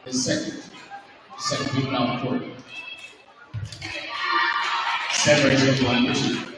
is second. Second team down the court. Separated by 2.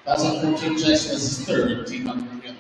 That's a 14 Jackson as his third team on the court.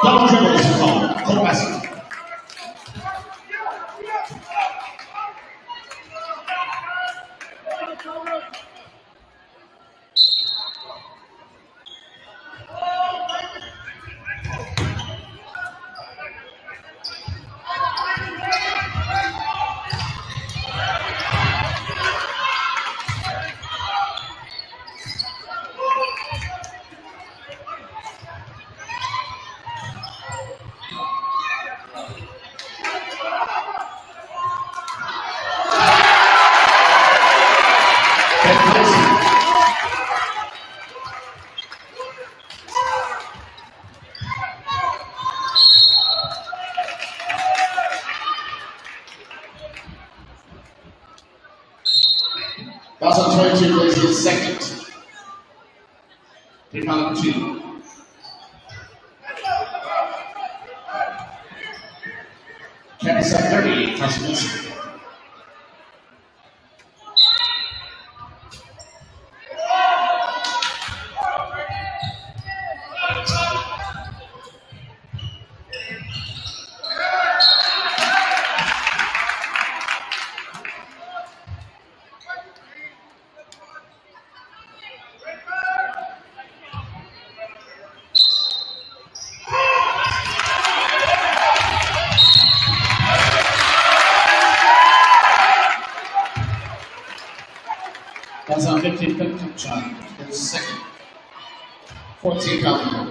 Double dribble is called. Cole Varsity. That's on 22 plays his second. Team number 2. Campus at 38, Varsity. That's on 15 shot. There's second. 14 foul.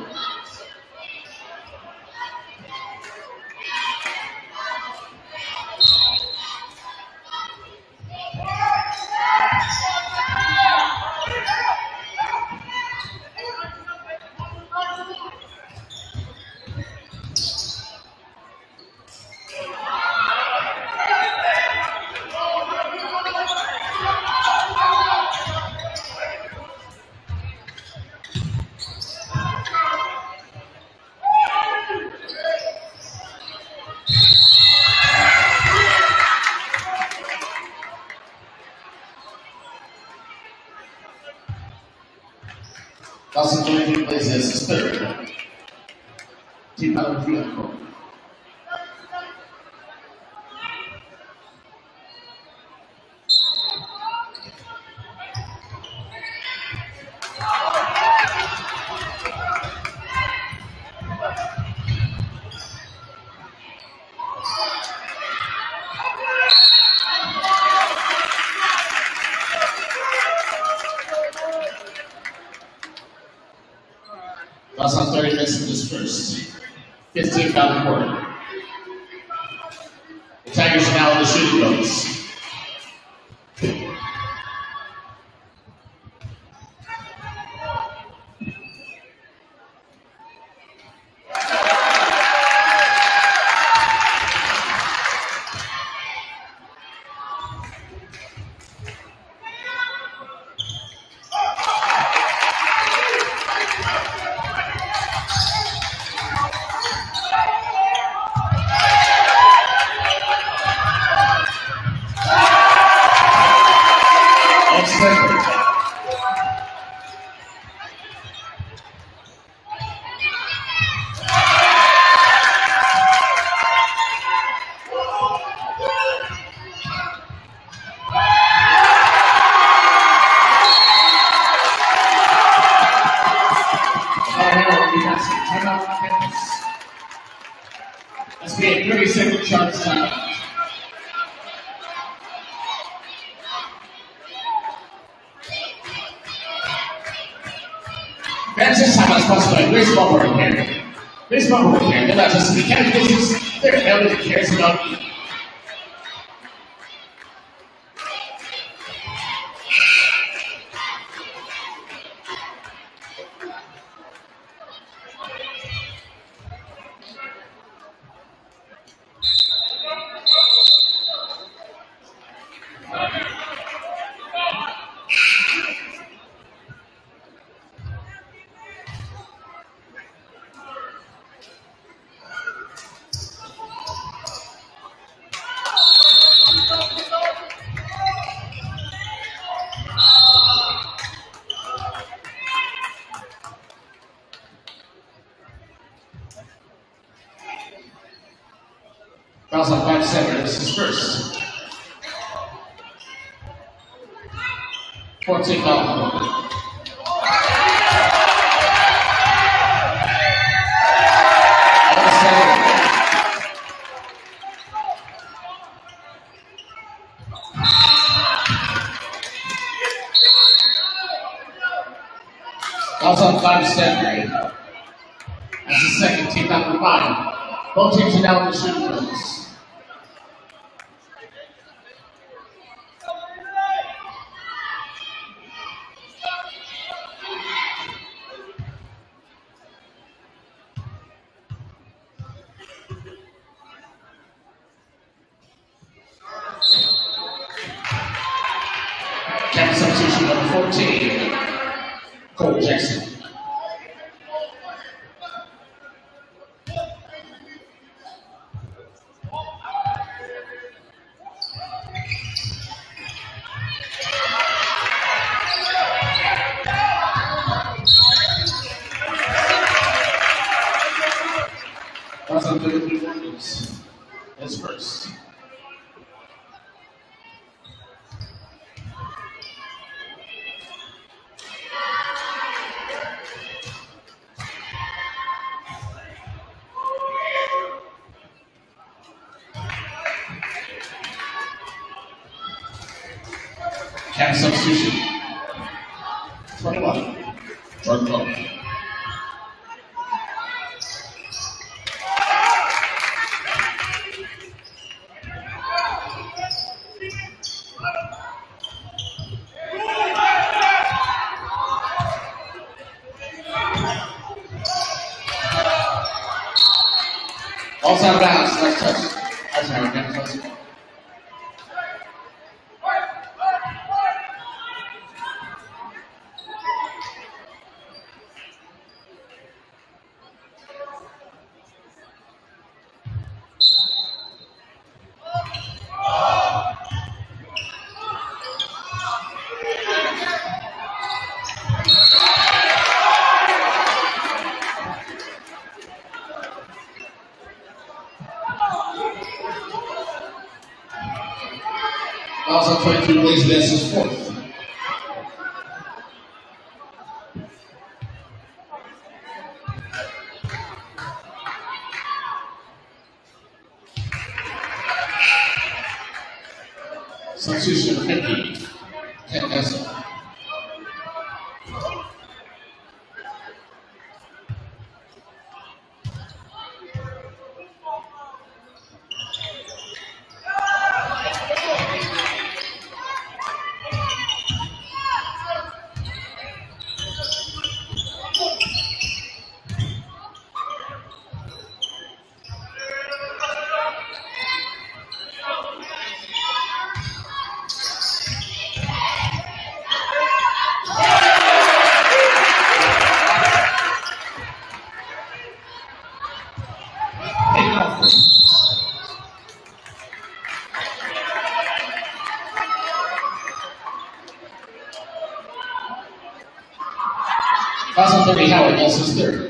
Dawson 22 plays as his third. Team number 3 on court. That's on 30 minutes in this first. 15 foul quarter. The Tigers are now in the shooting boats. is sponsored by Baseball Repair. Baseball Repair, they're not just a mechanic business, they're a family that cares about you. Fouls on 5-7, this is first. 14 foul. Fouls on 5-7. That's the second team number 5. Both teams are down in the shooting rooms. Captain substitution number 14, Cole Jackson. That's on 33 points. That's first. Cap substitution. 21. Jordan Bowen. Also out of bounds, last touch. Eisenhower getting close. Also 22 plays this is fourth. Substitution 50. Ken Nessa. Fouls on 30, Howard, that's his third.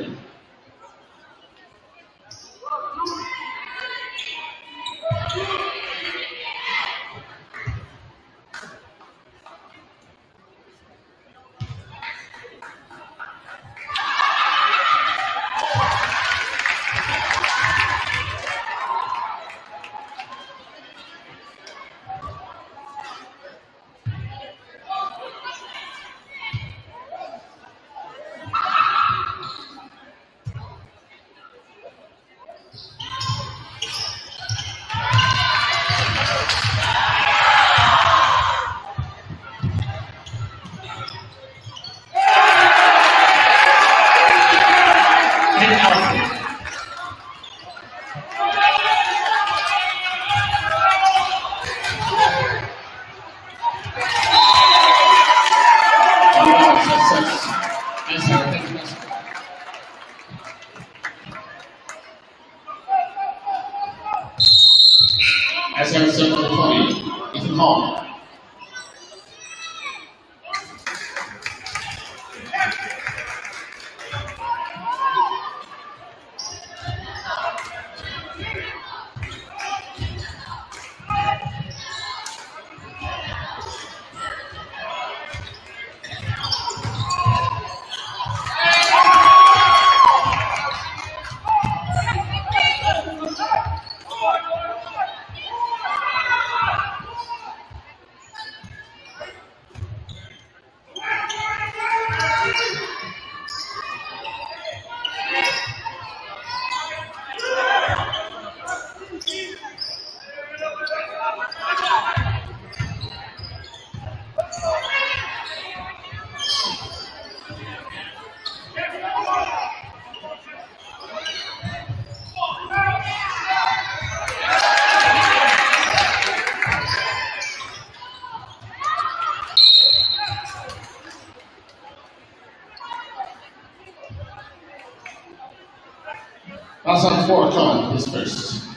Cross on 4, Cohen is first.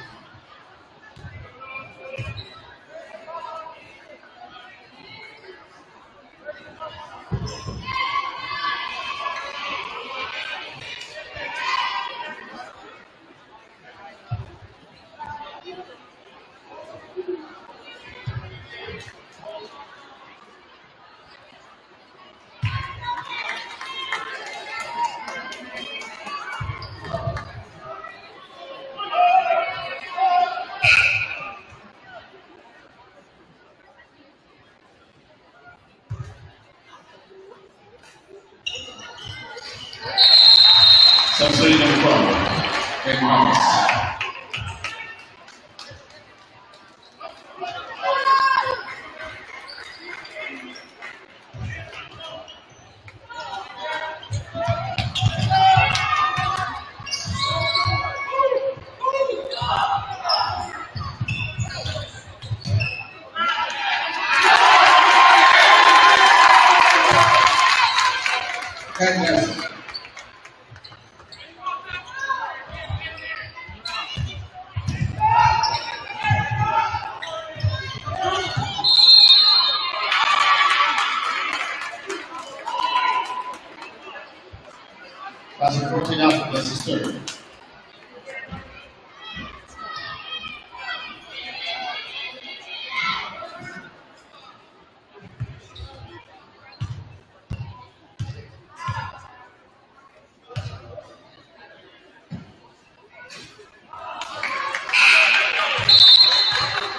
Substitute number 12, Greg Thomas. Passing 14 out, that's his third.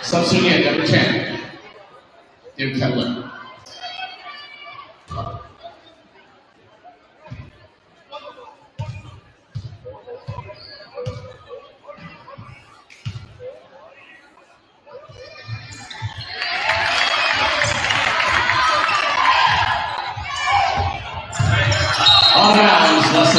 Substitute number 10, David Kevler. All rounds, less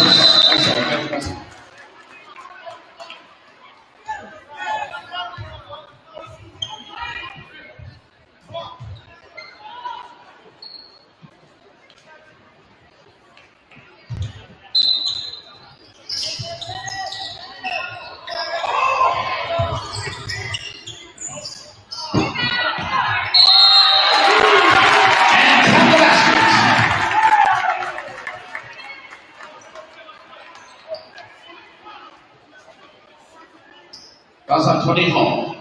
Cross on 20 Hall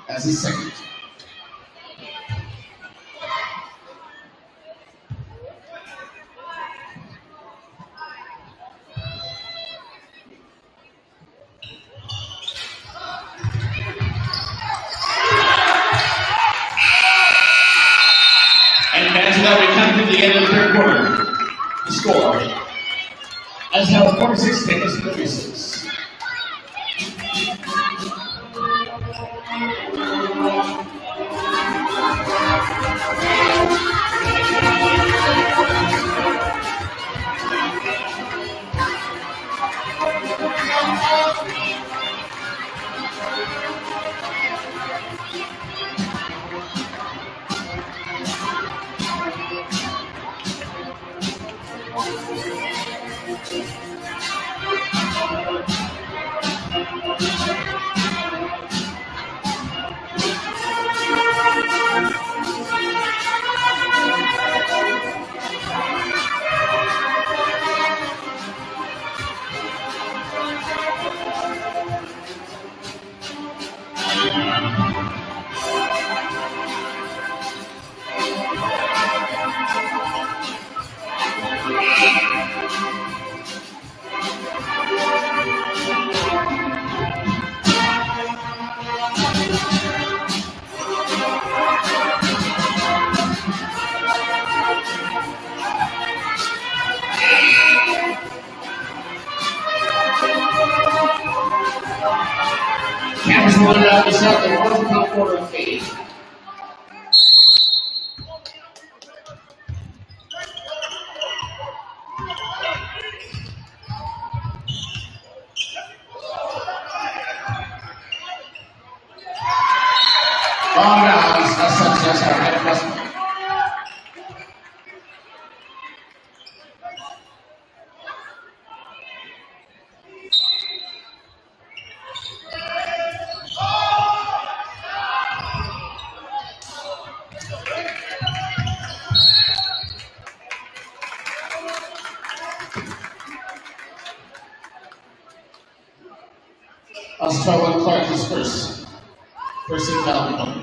as his second. And as that we come to the end of the third quarter, the score: Eisenhower 46, Davis 36. Cameras rolling out the set, the one top quarter of 8. Long rounds, that's success, our head investment. Boston 21 Clark is first. First in foul.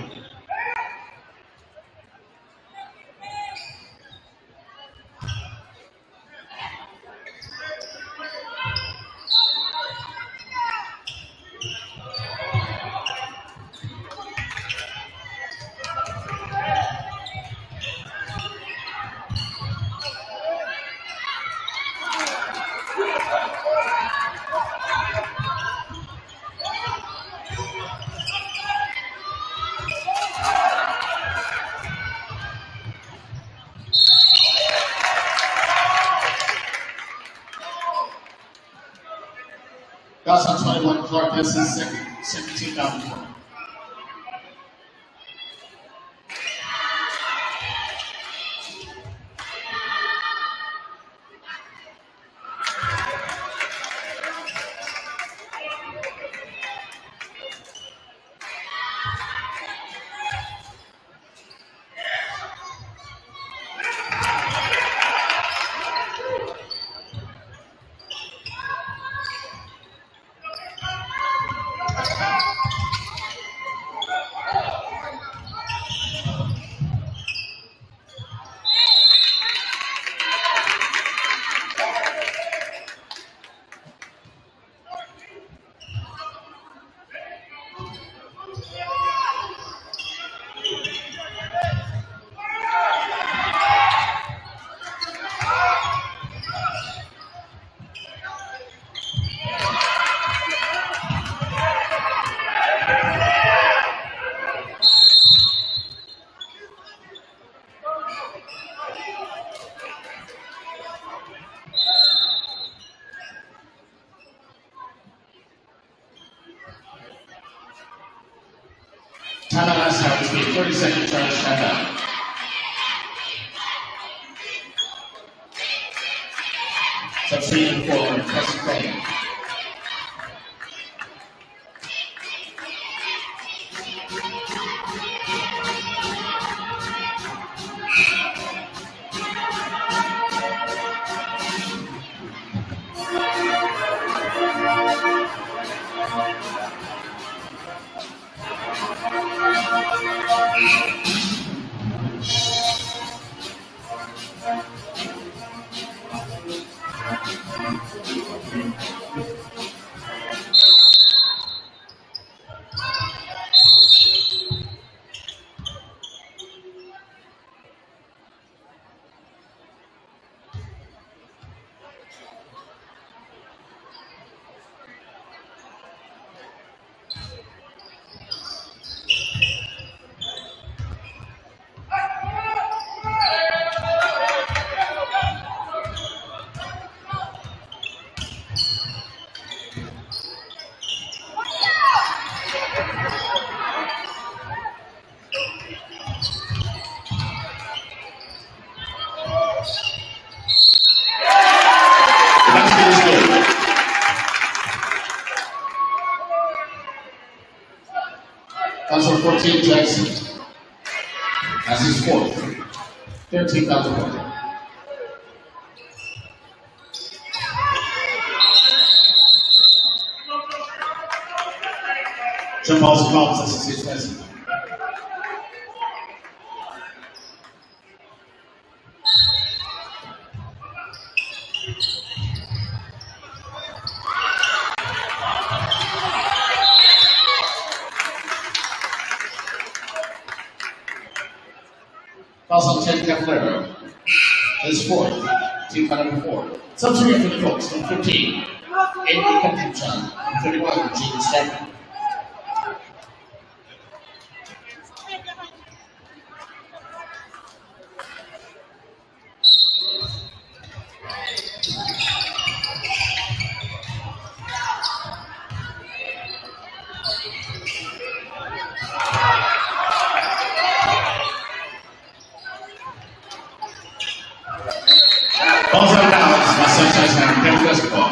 Boston 21 Clark, this is second, 17,000. Timeout Eisenhower is being 30-second charge timeout. So 3 and 4, press the play. Also 14 Jackson. That's his fourth. 13,000 points. Jump balls and bombs, that's his lesson. Also, Ted Cavallero, his fourth, team number 4. Substitute for the Colts, number 15, Andy Cunningham, number 31, Gene Stafford. Balls out of bounds by Sunshine County Basketball.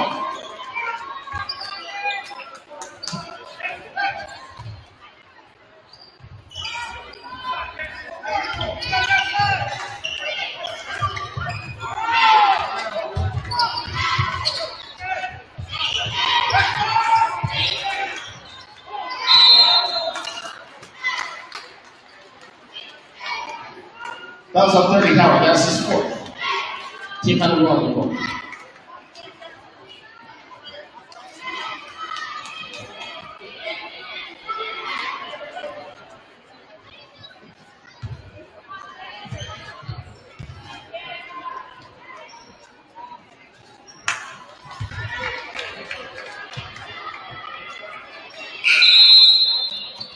That was on 30 Howard. That's his fourth. Team had a run on the board.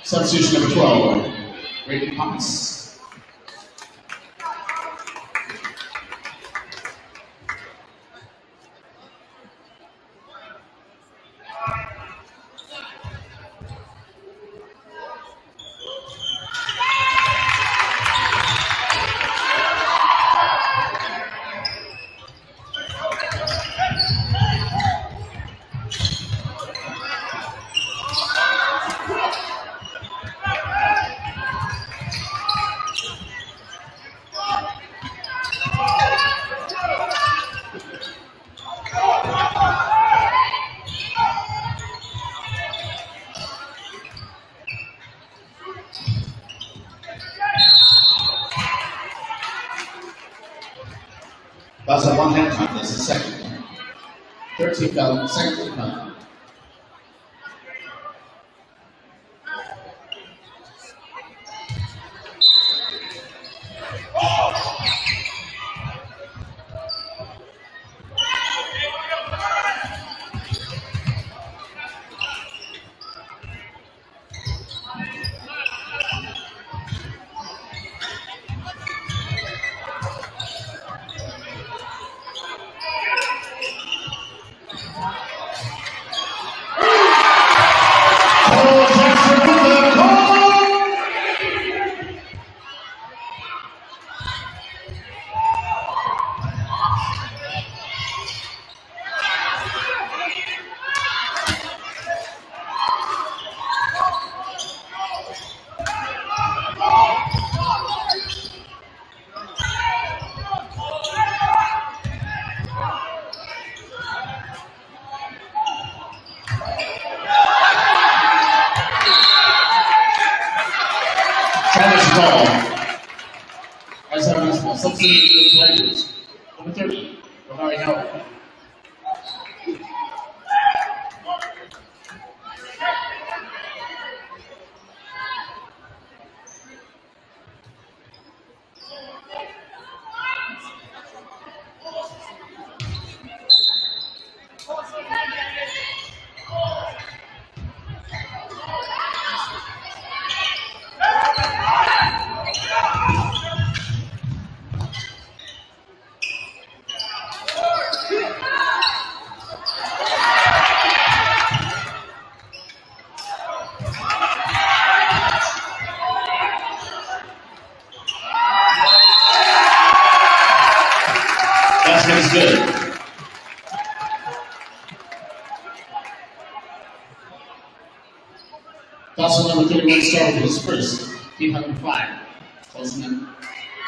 Substitution number 12, Brady Thomas. That's a one-hand count. That's the second count. 13 count, second count. Eisenhower substitute players. Number 30, Eisenhower. That's good. Also number 31 started with his first, 305. Closing in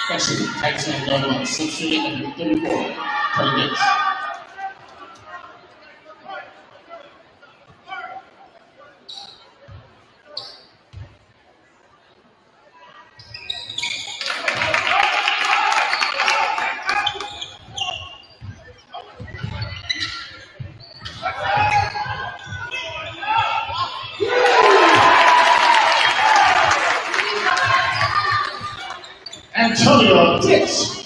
question, Tyson and Donald, substituting number 34, Tony Dix. Antonio Dix.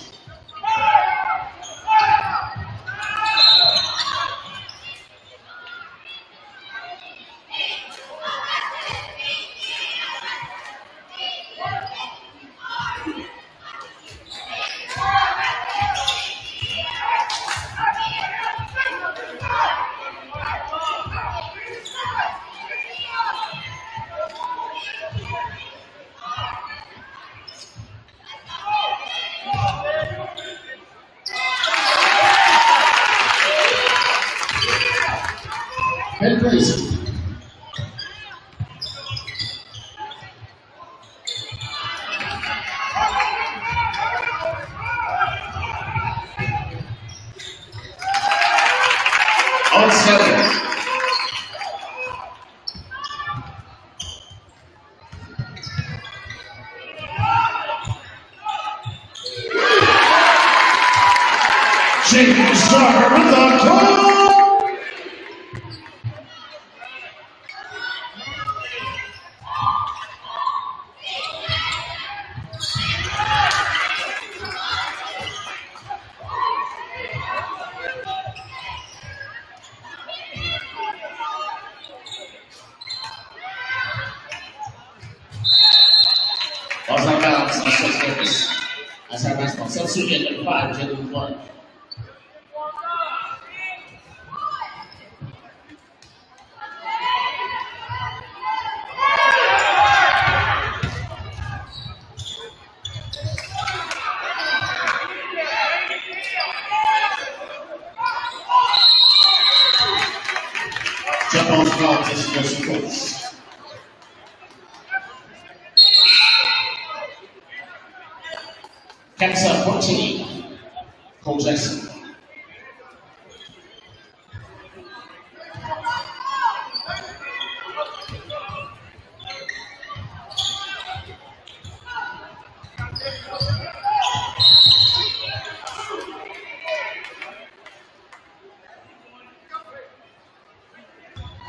Ben Grayson. On 7. James Starker with the call. Balls on balance on 6 minutes. As our basketball substitute at 5, Jalen Clark. Jump on foul, just goes to Colts. Caps up 14. Cole Jackson.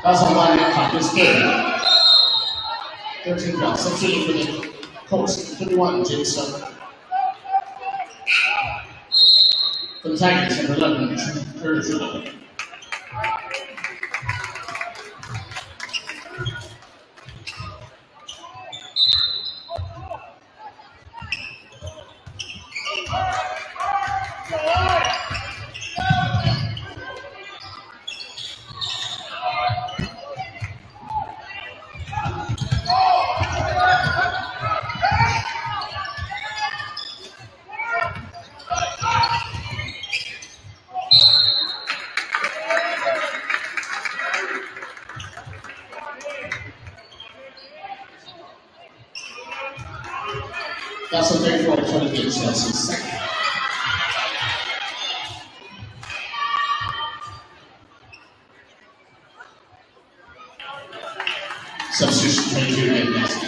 Fouls on line at clock is 30. 13 fouls. Substituting for the Colts. 31, James Starker. For the Tigers, number 11, Curtis Riddle. That's a great for 20 games, Chelsea's second. Substitution 22 again, Varsity.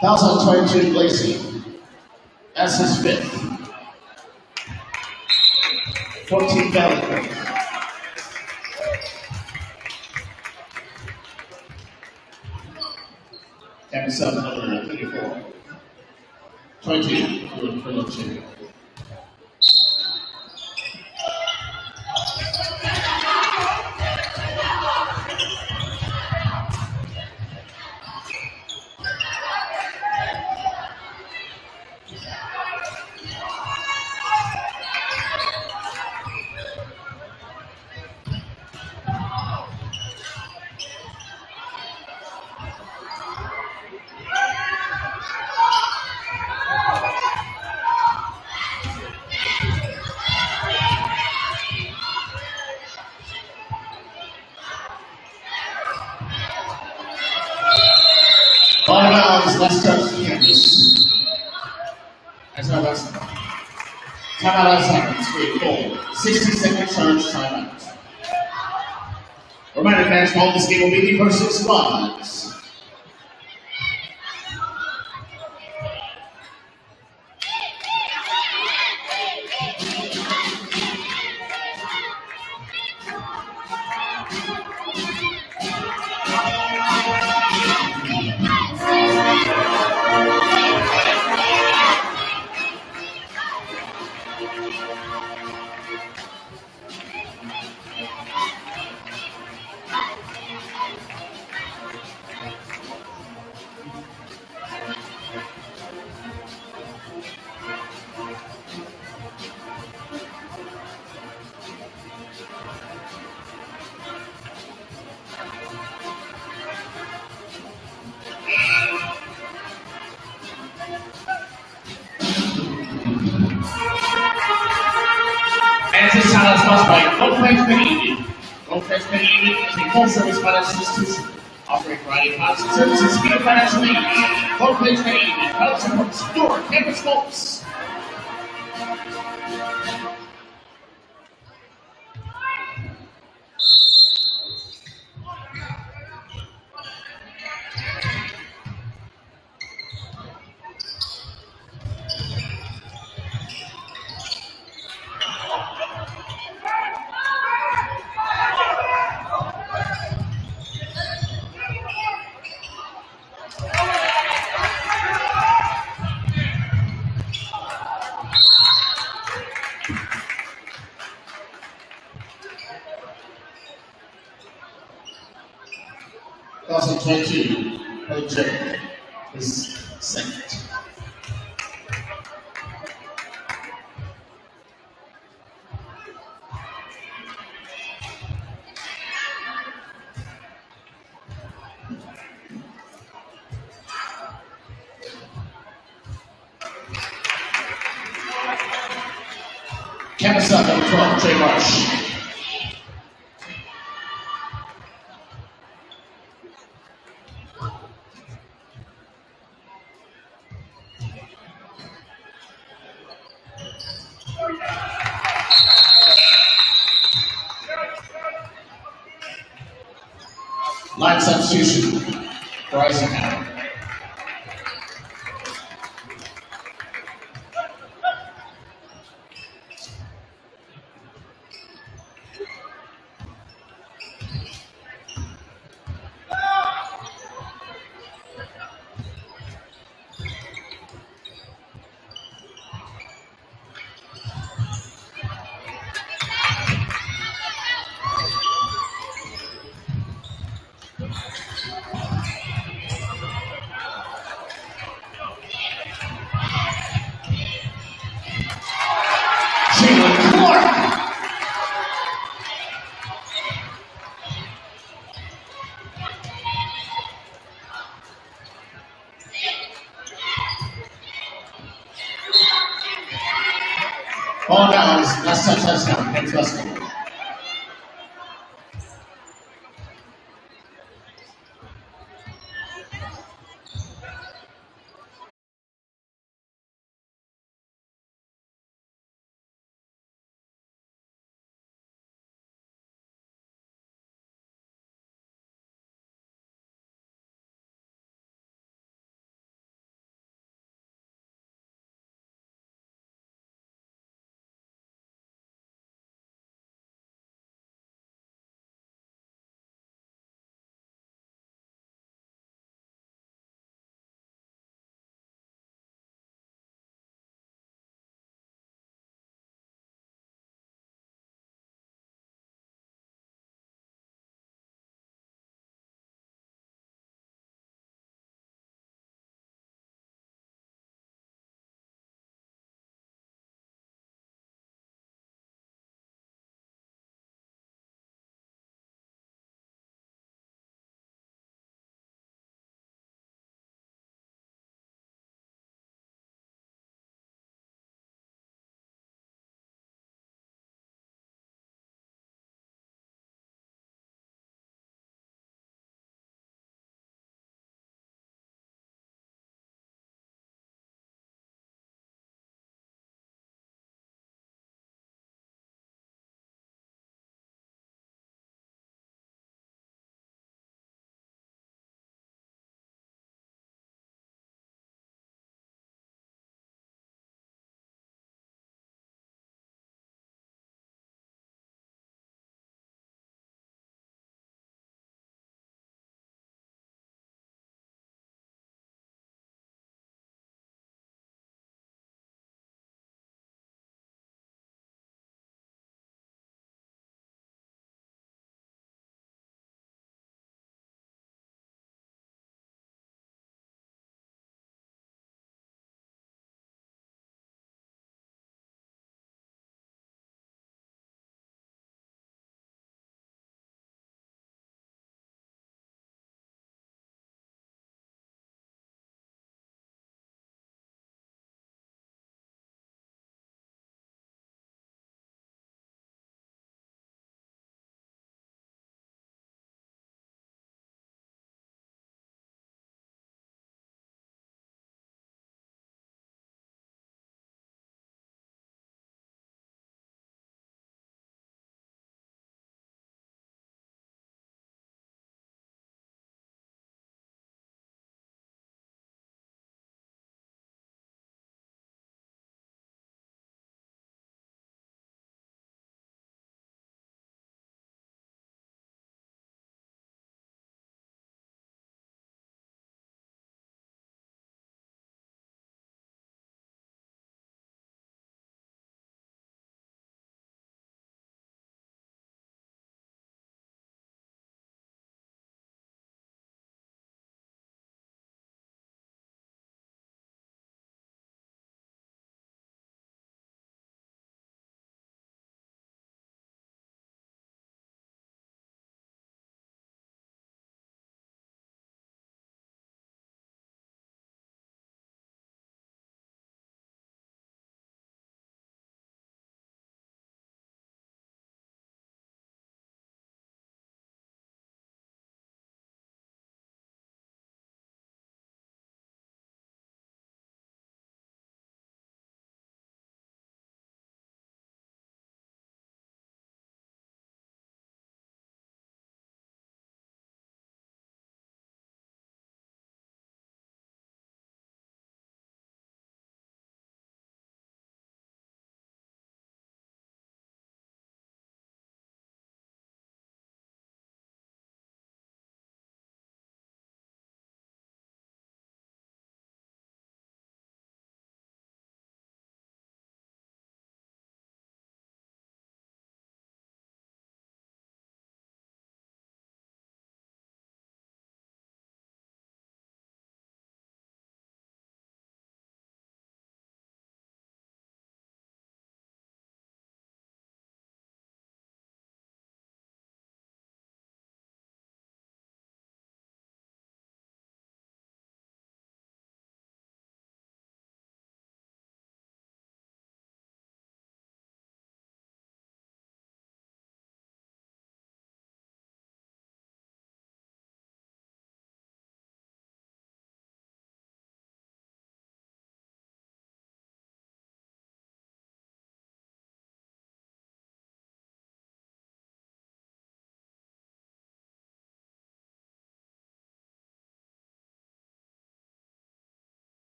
Fouls on 22, Lacey. That's his 5th. 14 foul. Captain 7, number 34. 22, for the champion. Ball bounds, last touch campus. That's our last time. Timeout Eisenhower, 60-second charge timeout. Reminder, fans, all this game will be the first 6 squads. Highlights sponsored by Lopez Medellin. Lopez Medellin is a full-service financial institution offering a variety of products and services to meet your financial needs. Lopez Medellin, help supports your campus goals. Also 22, OJ is second. Campus up, number 12, Trey Marsh. Line substitution for Eisenhower. All downs, last touchdown, next basketball.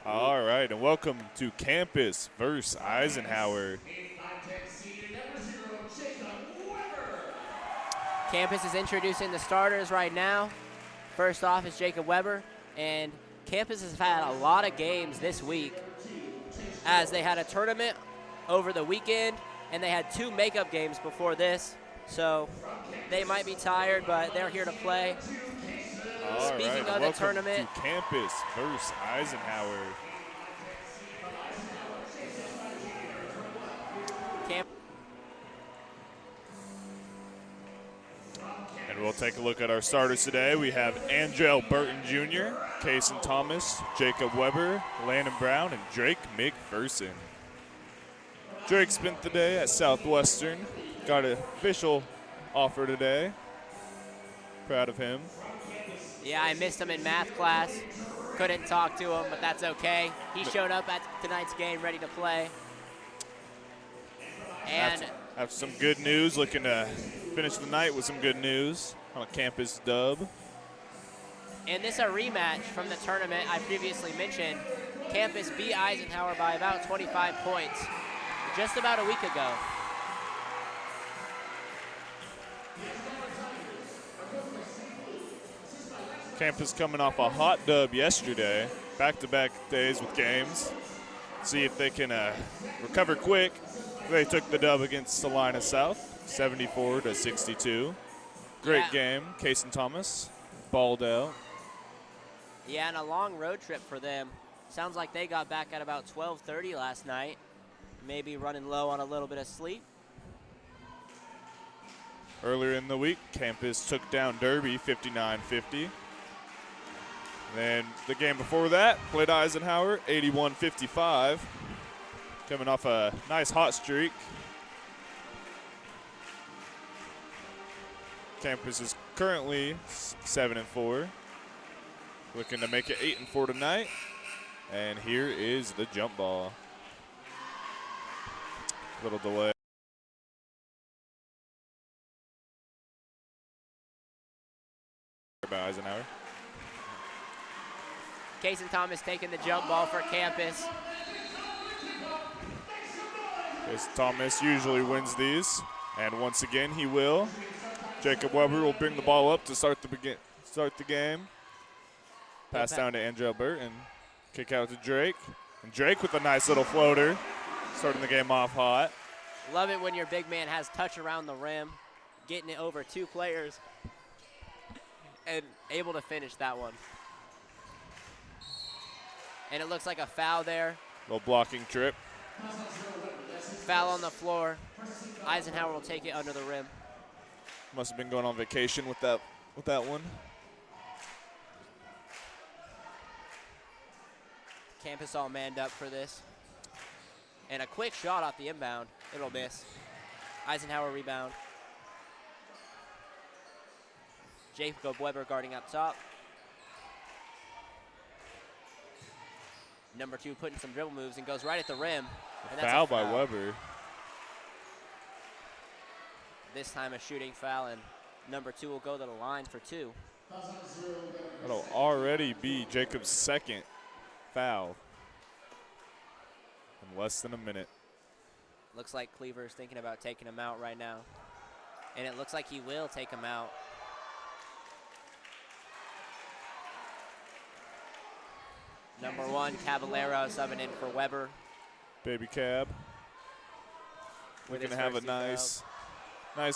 All right, and welcome to Campus versus Eisenhower. Campus is introducing the starters right now. First off is Jacob Weber, and Campus has had a lot of games this week as they had a tournament over the weekend, and they had 2 makeup games before this, so they might be tired, but they're here to play. Speaking of the tournament, to Campus versus Eisenhower. And we'll take a look at our starters today. We have Angel Burton Jr., Kason Thomas, Jacob Weber, Landon Brown, and Drake McPherson. Drake spent the day at Southwestern. Got an official offer today. Proud of him. Yeah, I missed him in math class. Couldn't talk to him, but that's okay. He showed up at tonight's game ready to play. And have some good news, looking to finish the night with some good news on a campus dub. And this is a rematch from the tournament I previously mentioned. Campus beat Eisenhower by about 25 points just about a week ago. Campus coming off a hot dub yesterday, back-to-back days with games. See if they can recover quick. They took the dub against Salina South, 74-62. Great game. Kason Thomas balled out. Yeah, and a long road trip for them. Sounds like they got back at about 12:30 last night. Maybe running low on a little bit of sleep. Earlier in the week, Campus took down Derby 59-50. Then the game before that, played Eisenhower 81-55. Coming off a nice hot streak. Campus is currently 7-4. Looking to make it 8-4 tonight. And here is the jump ball. Little delay. By Eisenhower. Kason Thomas taking the jump ball for Campus. Kason Thomas usually wins these, and once again he will. Jacob Weber will bring the ball up to start the game. Pass down to Angel Burton. Kick out to Drake. And Drake with a nice little floater, starting the game off hot. Love it when your big man has touch around the rim, getting it over 2 players, and able to finish that one. And it looks like a foul there. Little blocking trip. Foul on the floor. Eisenhower will take it under the rim. Must have been going on vacation with that one. Campus all manned up for this. And a quick shot off the inbound. It'll miss. Eisenhower rebound. Jacob Weber guarding up top. Number 2 putting some dribble moves and goes right at the rim. And that's foul by Weber. This time a shooting foul, and number 2 will go to the line for 2. That'll already be Jacob's second foul in less than a minute. Looks like Cleaver is thinking about taking him out right now. And it looks like he will take him out. Number 1, Caballero subbing in for Weber. Baby Cab. We're going to have a nice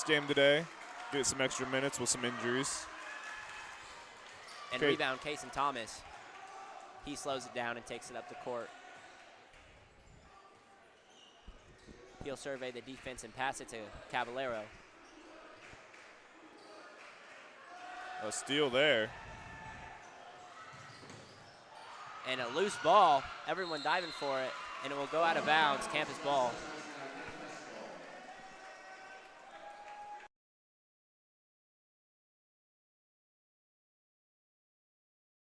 game today. Get some extra minutes with some injuries. And rebound, Kason Thomas. He slows it down and takes it up the court. He'll survey the defense and pass it to Caballero. A steal there. And a loose ball. Everyone diving for it, and it will go out of bounds. Campus ball.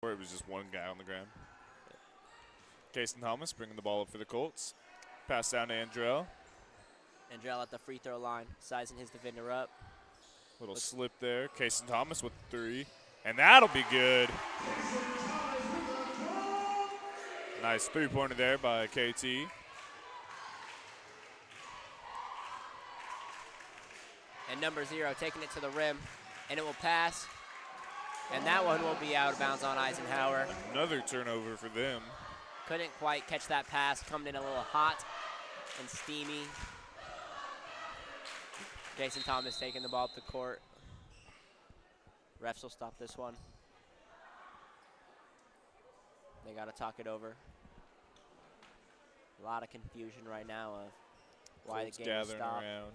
Where it was just one guy on the ground. Kason Thomas bringing the ball up for the Colts. Pass down to Andrell. Andrell at the free throw line, sizing his defender up. Little slip there. Kason Thomas with the 3. And that'll be good. Nice three-pointer there by KT. And number 0 taking it to the rim, and it will pass. And that one will be out of bounds on Eisenhower. Another turnover for them. Couldn't quite catch that pass, coming in a little hot and steamy. Jason Thomas taking the ball up the court. Refs will stop this one. They got to talk it over. A lot of confusion right now of why Colts the game gathering stopped. around.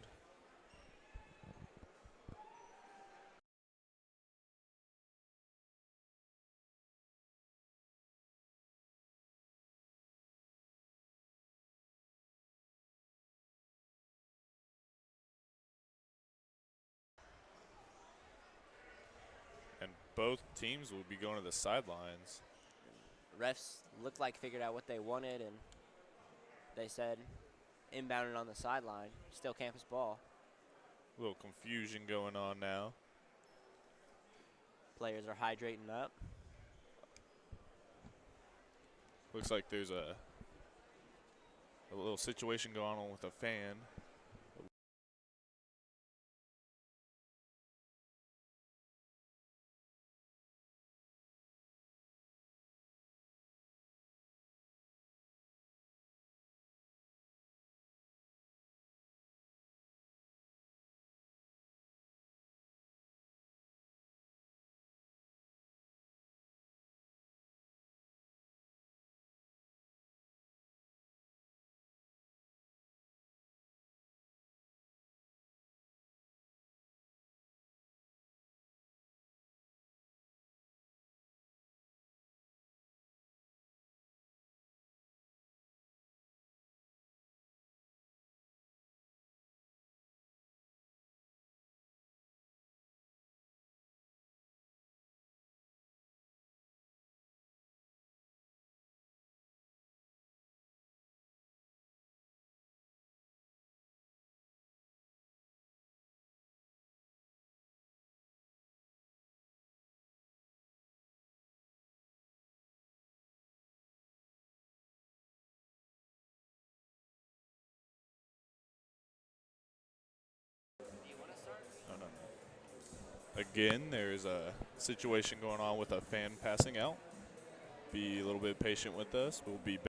And both teams will be going to the sidelines. Refs looked like figured out what they wanted, and they said inbounded on the sideline. Still campus ball. A little confusion going on now. Players are hydrating up. Looks like there's a little situation going on with a fan. Again, there's a situation going on with a fan passing out. Be a little bit patient with us. We'll be back.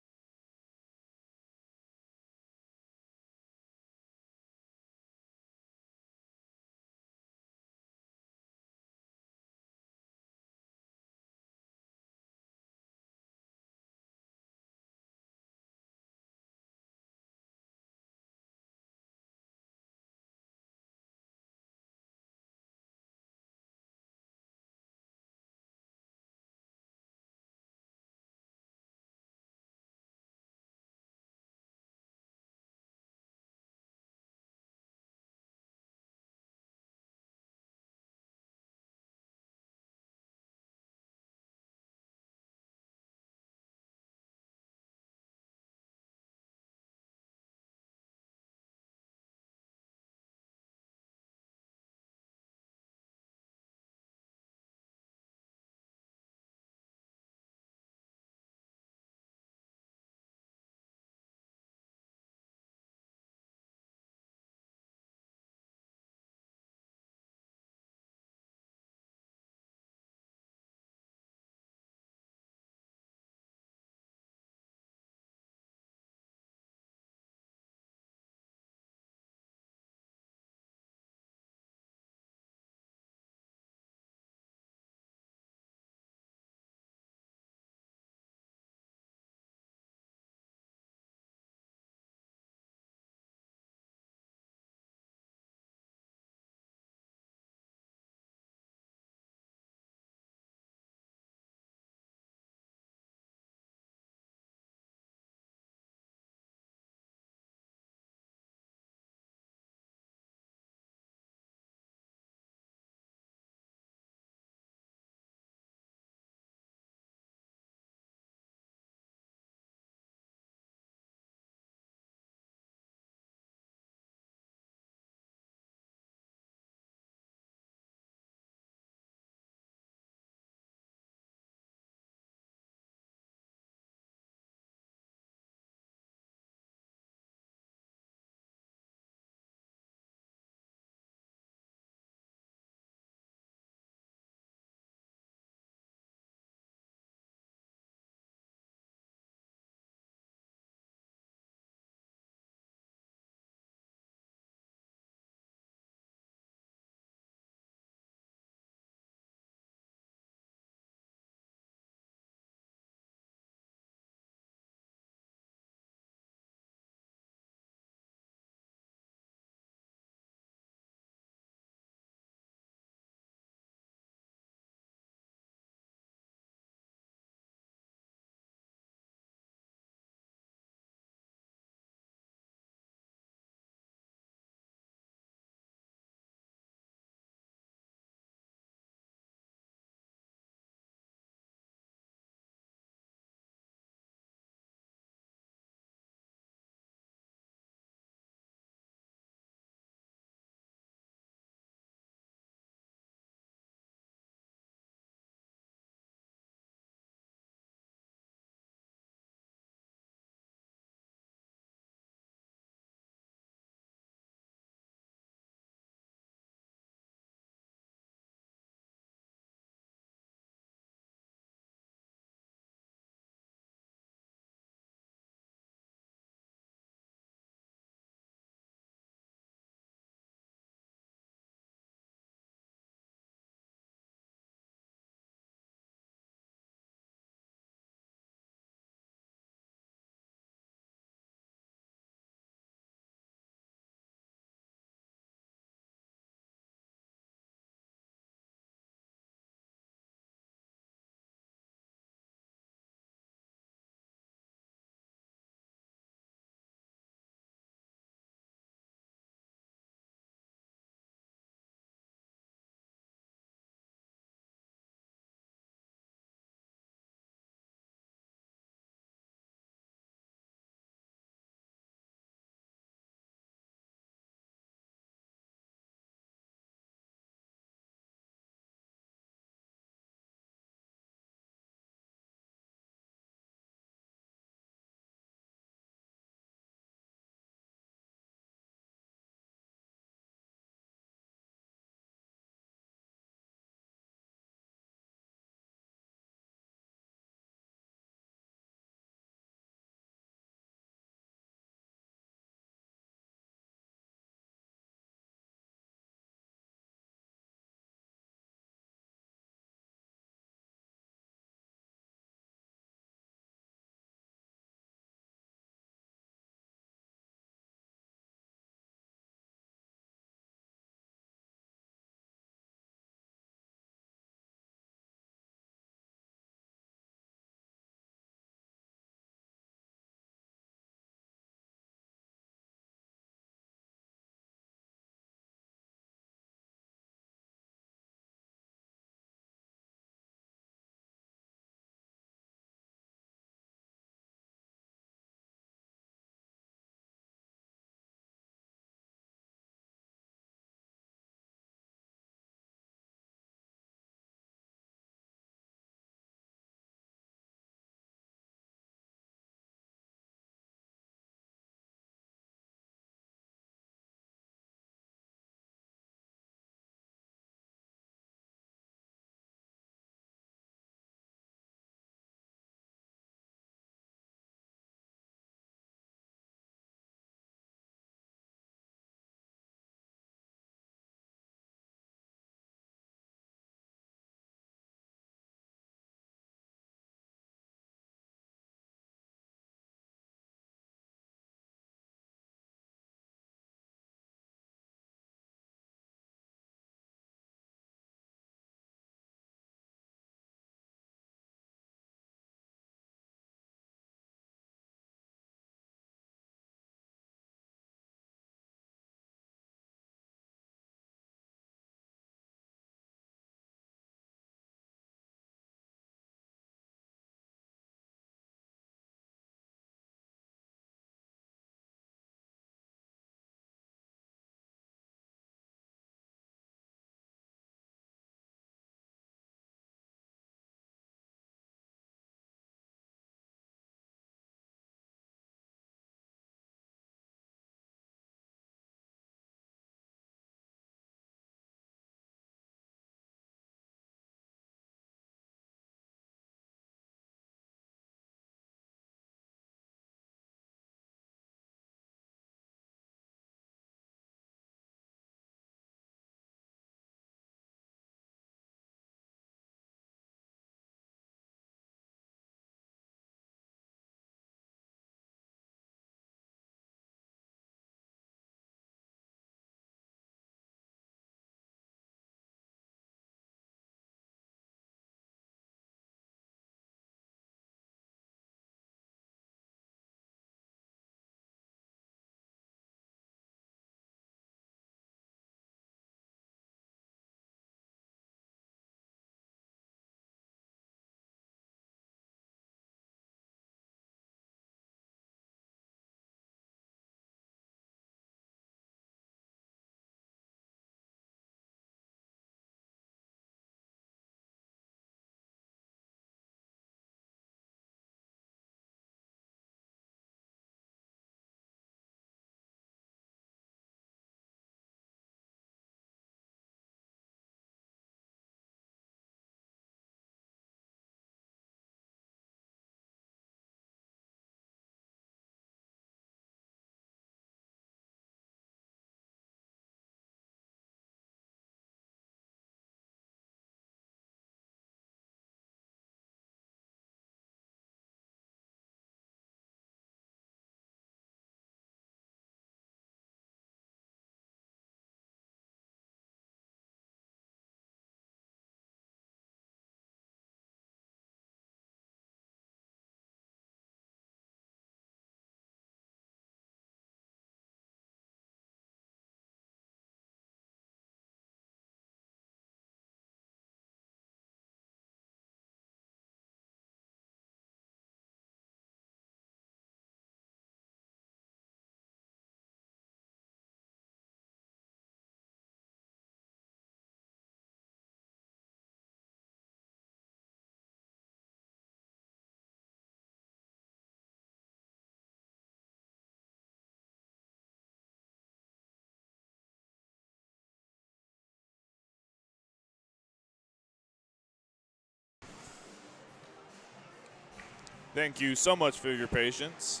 Thank you so much for your patience.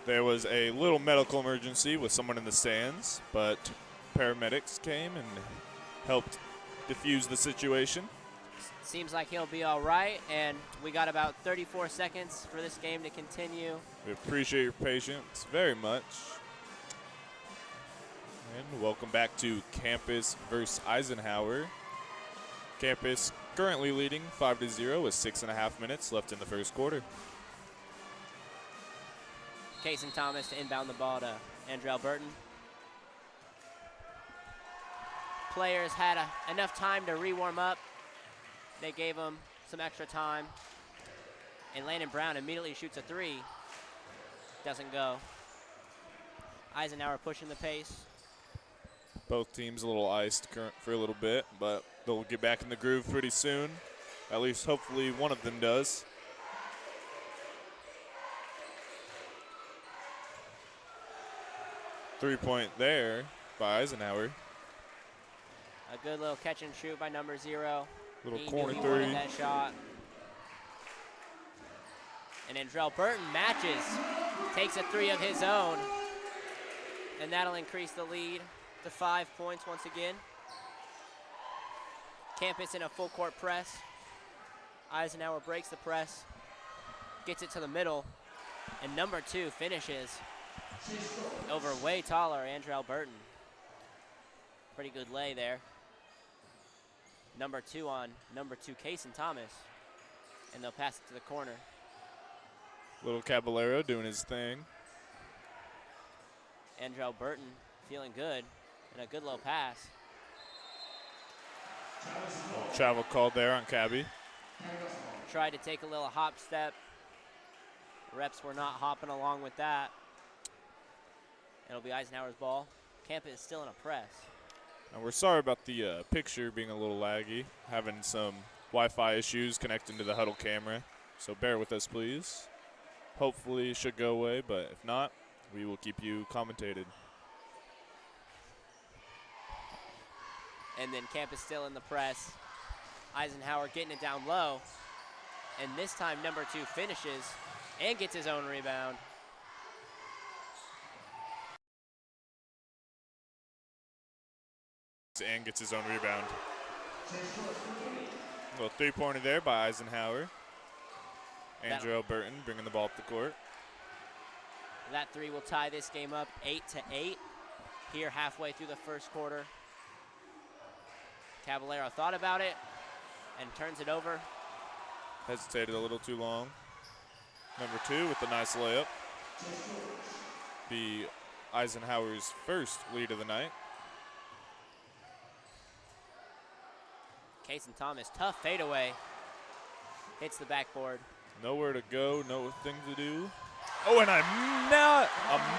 There was a little medical emergency with someone in the stands, but paramedics came and helped diffuse the situation. Seems like he'll be all right, and we got about 34 seconds for this game to continue. We appreciate your patience very much. And welcome back to Campus versus Eisenhower. Campus currently leading 5-0 with 6.5 minutes left in the first quarter. Kason Thomas to inbound the ball to Andrell Burton. Players had enough time to re-warm up. They gave him some extra time. And Landon Brown immediately shoots a three. Doesn't go. Eisenhower pushing the pace. Both teams a little iced for a little bit, but they'll get back in the groove pretty soon. At least hopefully one of them does. Three-point there by Eisenhower. A good little catch and shoot by number 0. Little He corner knew he wanted three. that shot. And Andrell Burton matches, takes a three of his own, and that'll increase the lead to 5 points once again. Campus in a full court press. Eisenhower breaks the press, gets it to the middle, and number 2 finishes over way taller Andrell Burton. Pretty good lay there. Number 2 on number 2, Kason Thomas, and they'll pass it to the corner. Little Caballero doing his thing. Andrell Burton feeling good, and a good low pass. Travel called there on Cabby. Tried to take a little hop step. Reps were not hopping along with that. It'll be Eisenhower's ball. Campus is still in a press. And we're sorry about the picture being a little laggy, having some Wi-Fi issues connecting to the huddle camera. So bear with us, please. Hopefully it should go away, but if not, we will keep you commentated. And then Campus still in the press. Eisenhower getting it down low. And this time number 2 finishes and gets his own rebound. And gets his own rebound. A little three-pointer there by Eisenhower. Andrell Burton bringing the ball up the court. That three will tie this game up 8-8 here halfway through the first quarter. Caballero thought about it and turns it over. Hesitated a little too long. Number 2 with the nice layup. Be Eisenhower's first lead of the night. Kason Thomas, tough fadeaway. Hits the backboard. Nowhere to go, no thing to do. Oh, and a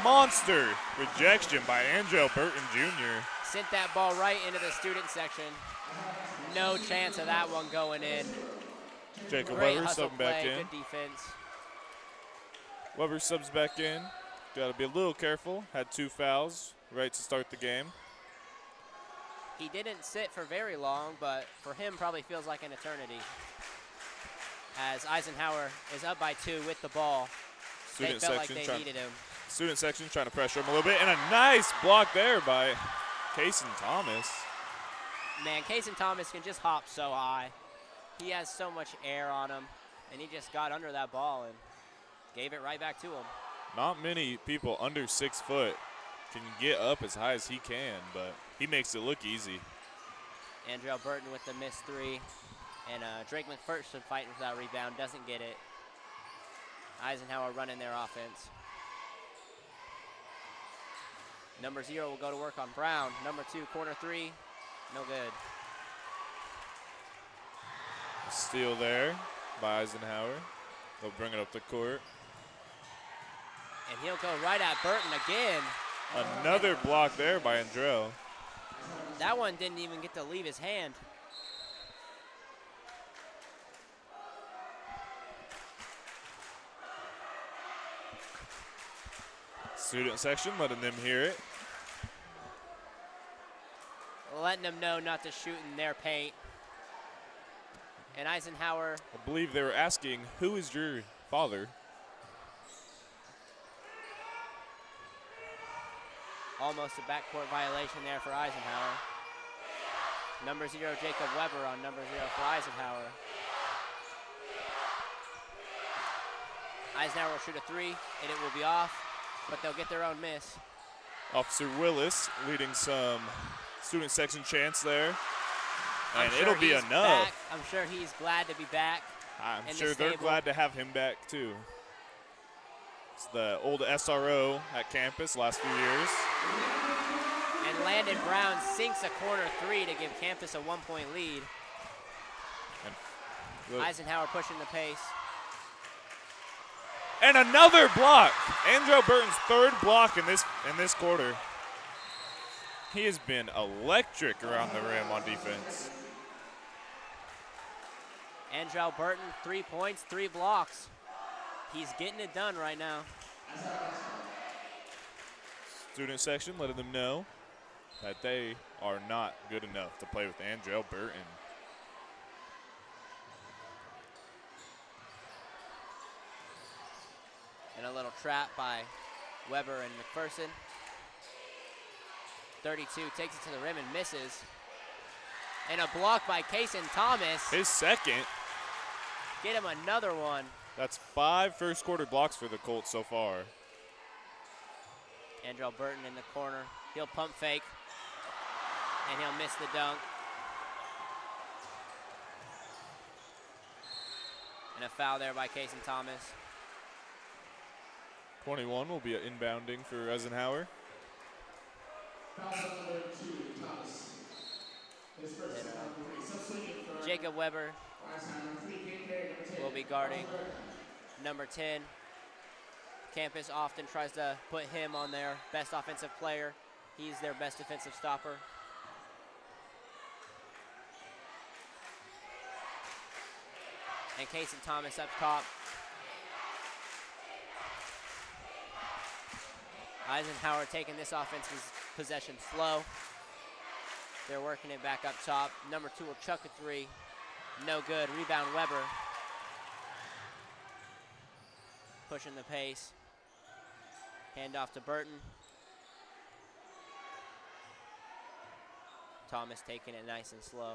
monster rejection by Andrell Burton Jr. Sent that ball right into the student section. No chance of that one going in. Jacob Great Weber hustle subbing back play, in. good defense. Weber subs back in. Got to be a little careful. Had 2 fouls right to start the game. He didn't sit for very long, but for him probably feels like an eternity. As Eisenhower is up by 2 with the ball. They felt like they needed him. Student section trying to pressure him a little bit, and a nice block there by Kason Thomas. Man, Kason Thomas can just hop so high. He has so much air on him, and he just got under that ball and gave it right back to him. Not many people under 6 foot can get up as high as he can, but he makes it look easy. Andrell Burton with the missed 3, and Drake McPherson fighting for that rebound, doesn't get it. Eisenhower running their offense. Number 0 will go to work on Brown. Number 2, corner 3, no good. Steal there by Eisenhower. They'll bring it up the court. And he'll go right at Burton again. Another block there by Andrell. That one didn't even get to leave his hand. Student section letting them hear it. Letting them know not to shoot in their paint. And Eisenhower. I believe they were asking, who is your father? Almost a backcourt violation there for Eisenhower. Number 0, Jacob Weber on number 0 for Eisenhower. Eisenhower will shoot a 3, and it will be off, but they'll get their own miss. Officer Willis leading some student section chants there. And sure it'll be he's enough. Back. I'm sure he's glad to be back. I'm sure they're glad to have him back, too. It's the old SRO at campus last few years. And Landon Brown sinks a corner 3 to give campus a 1-point lead. Eisenhower pushing the pace. And another block. Andrew Burton's 3rd block in this quarter. He has been electric around the rim on defense. Andrell Burton, 3 points, 3 blocks. He's getting it done right now. Student section letting them know that they are not good enough to play with Andrell Burton. And a little trap by Weber and McPherson. 32 takes it to the rim and misses. And a block by Kason Thomas. His 2nd. Get him another one. That's 5 first quarter blocks for the Colts so far. Andrell Burton in the corner. He'll pump fake. And he'll miss the dunk. And a foul there by Kason Thomas. 21 will be inbounding for Eisenhower. Jacob Weber will be guarding number 10. Campus often tries to put him on their best offensive player. He's their best defensive stopper. And Kason Thomas up top. Eisenhower taking this offensive possession slow. They're working it back up top. Number 2 will chuck a 3. No good. Rebound Weber. Pushing the pace. Hand off to Burton. Thomas taking it nice and slow.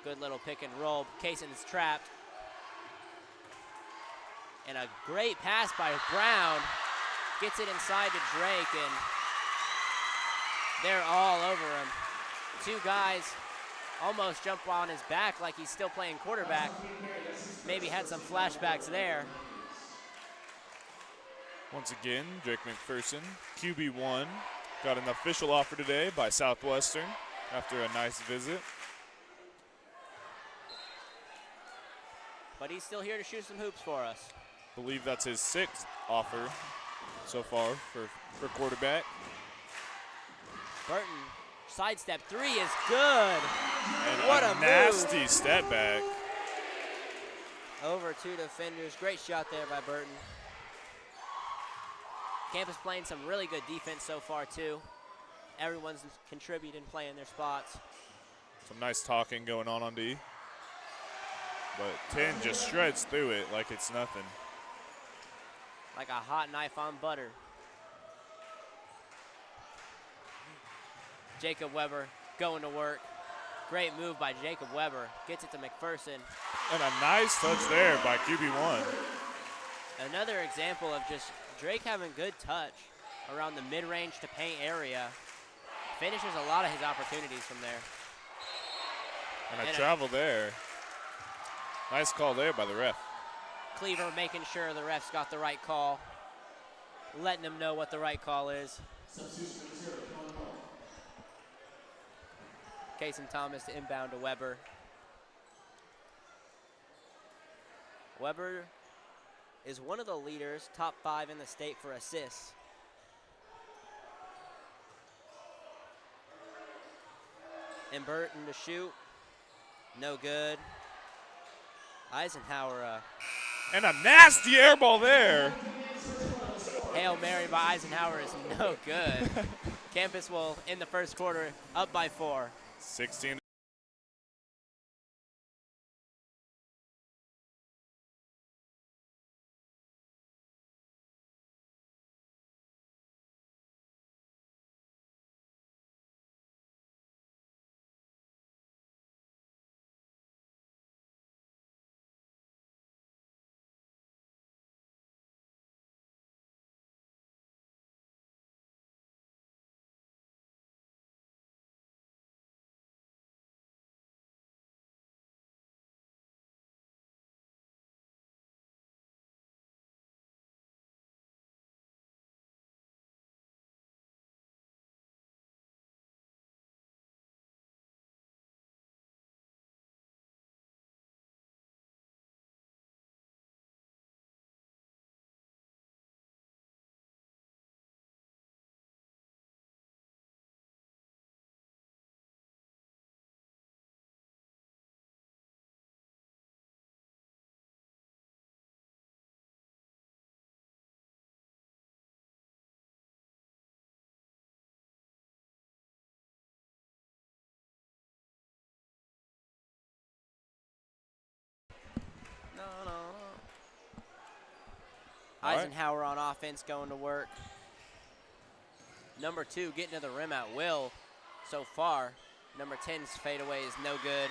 Good little pick and roll. Kason's trapped. And a great pass by Brown. Gets it inside to Drake, and they're all over him. 2 guys almost jump on his back like he's still playing quarterback. Maybe had some flashbacks there. Once again, Drake McPherson, QB1, got an official offer today by Southwestern after a nice visit. But he's still here to shoot some hoops for us. Believe that's his 6th offer so far for quarterback. Burton, sidestep 3 is good. And what a move. nasty step back. Over 2 defenders. Great shot there by Burton. Campus playing some really good defense so far, too. Everyone's contributing, playing their spots. Some nice talking going on D. But 10 just shreds through it like it's nothing. Like a hot knife on butter. Jacob Weber going to work. Great move by Jacob Weber. Gets it to McPherson. And a nice touch there by QB1. Another example of just Drake having good touch around the mid-range to paint area. Finishes a lot of his opportunities from there. And a travel there. Nice call there by the ref. Cleaver making sure the refs got the right call. Letting them know what the right call is. Kason Thomas to inbound to Weber. Weber is one of the leaders, top 5 in the state for assists. And Burton to shoot. No good. Eisenhower. And a nasty air ball there. Hail Mary by Eisenhower is no good. Campus will, in the first quarter, up by 4. 16 Eisenhower on offense going to work. Number 2 getting to the rim at will so far. Number 10's fadeaway is no good.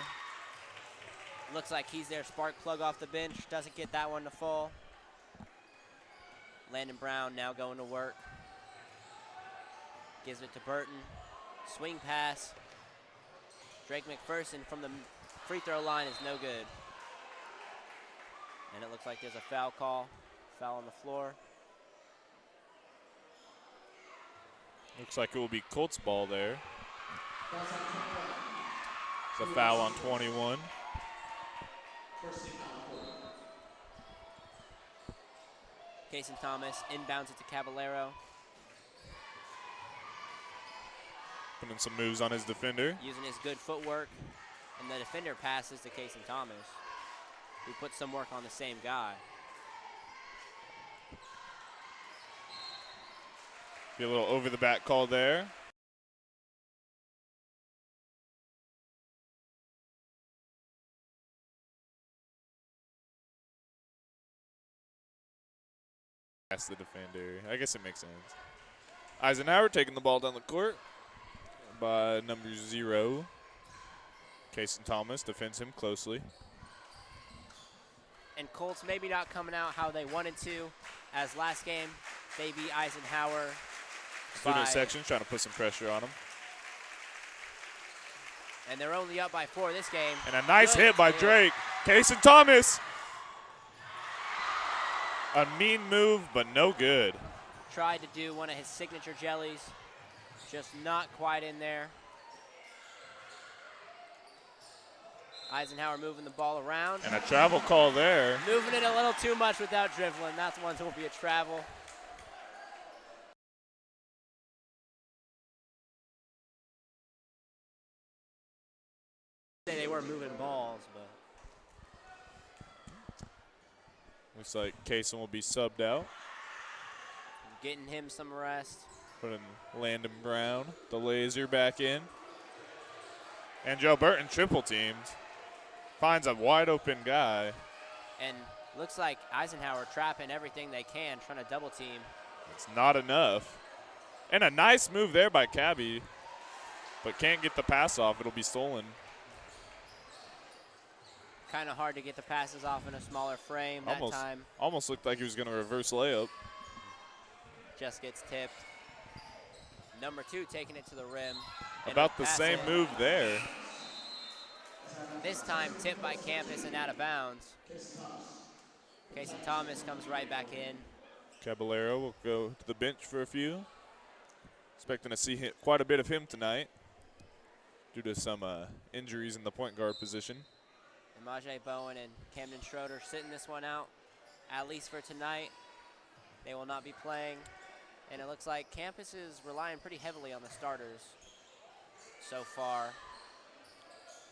Looks like he's their spark plug off the bench. Doesn't get that one to fall. Landon Brown now going to work. Gives it to Burton. Swing pass. Drake McPherson from the free throw line is no good. And it looks like there's a foul call. Foul on the floor. Looks like it will be Colts ball there. It's a foul on 21. Casey Thomas inbounds it to Caballero. Putting some moves on his defender. Using his good footwork. And the defender passes to Casey Thomas, who puts some work on the same guy. Be a little over the back call there. That's the defender. I guess it makes sense. Eisenhower taking the ball down the court by number 0. Casey Thomas defends him closely. And Colts maybe not coming out how they wanted to. As last game, they beat Eisenhower. Student section trying to put some pressure on him. And they're only up by 4 this game. And a nice hit by Drake. Casey Thomas. A mean move, but no good. Tried to do one of his signature jellies. Just not quite in there. Eisenhower moving the ball around. And a travel call there. Moving it a little too much without dribbling. That's one that will be a travel. They were moving balls, but. Looks like Kaysen will be subbed out. Getting him some rest. Putting Landon Brown, the laser, back in. And Joe Burton triple teamed. Finds a wide open guy. And looks like Eisenhower trapping everything they can, trying to double team. It's not enough. And a nice move there by Cabby, but can't get the pass off. It'll be stolen. Kind of hard to get the passes off in a smaller frame that time. Almost looked like he was going to reverse layup. Just gets tipped. Number 2 taking it to the rim. About the same move there. This time tipped by Campus and out of bounds. Casey Thomas comes right back in. Caballero will go to the bench for a few. Expecting to see quite a bit of him tonight due to some injuries in the point guard position. And Majay Bowen and Camden Schroeder sitting this one out, at least for tonight. They will not be playing. And it looks like Campus is relying pretty heavily on the starters so far.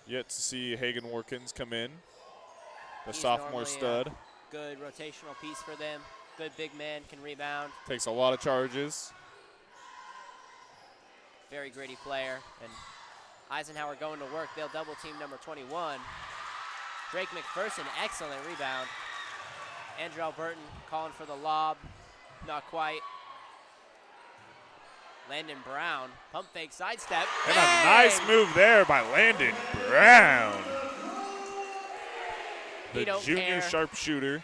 Yet to see Hagan Warkins come in, the He's sophomore stud. Good rotational piece for them. Good big man, can rebound. Takes a lot of charges. Very gritty player. And Eisenhower going to work. They'll double team number 21. Drake McPherson, excellent rebound. Andrew Burton calling for the lob. Not quite. Landon Brown, pump fake sidestep. And a nice move there by Landon Brown. The junior sharpshooter.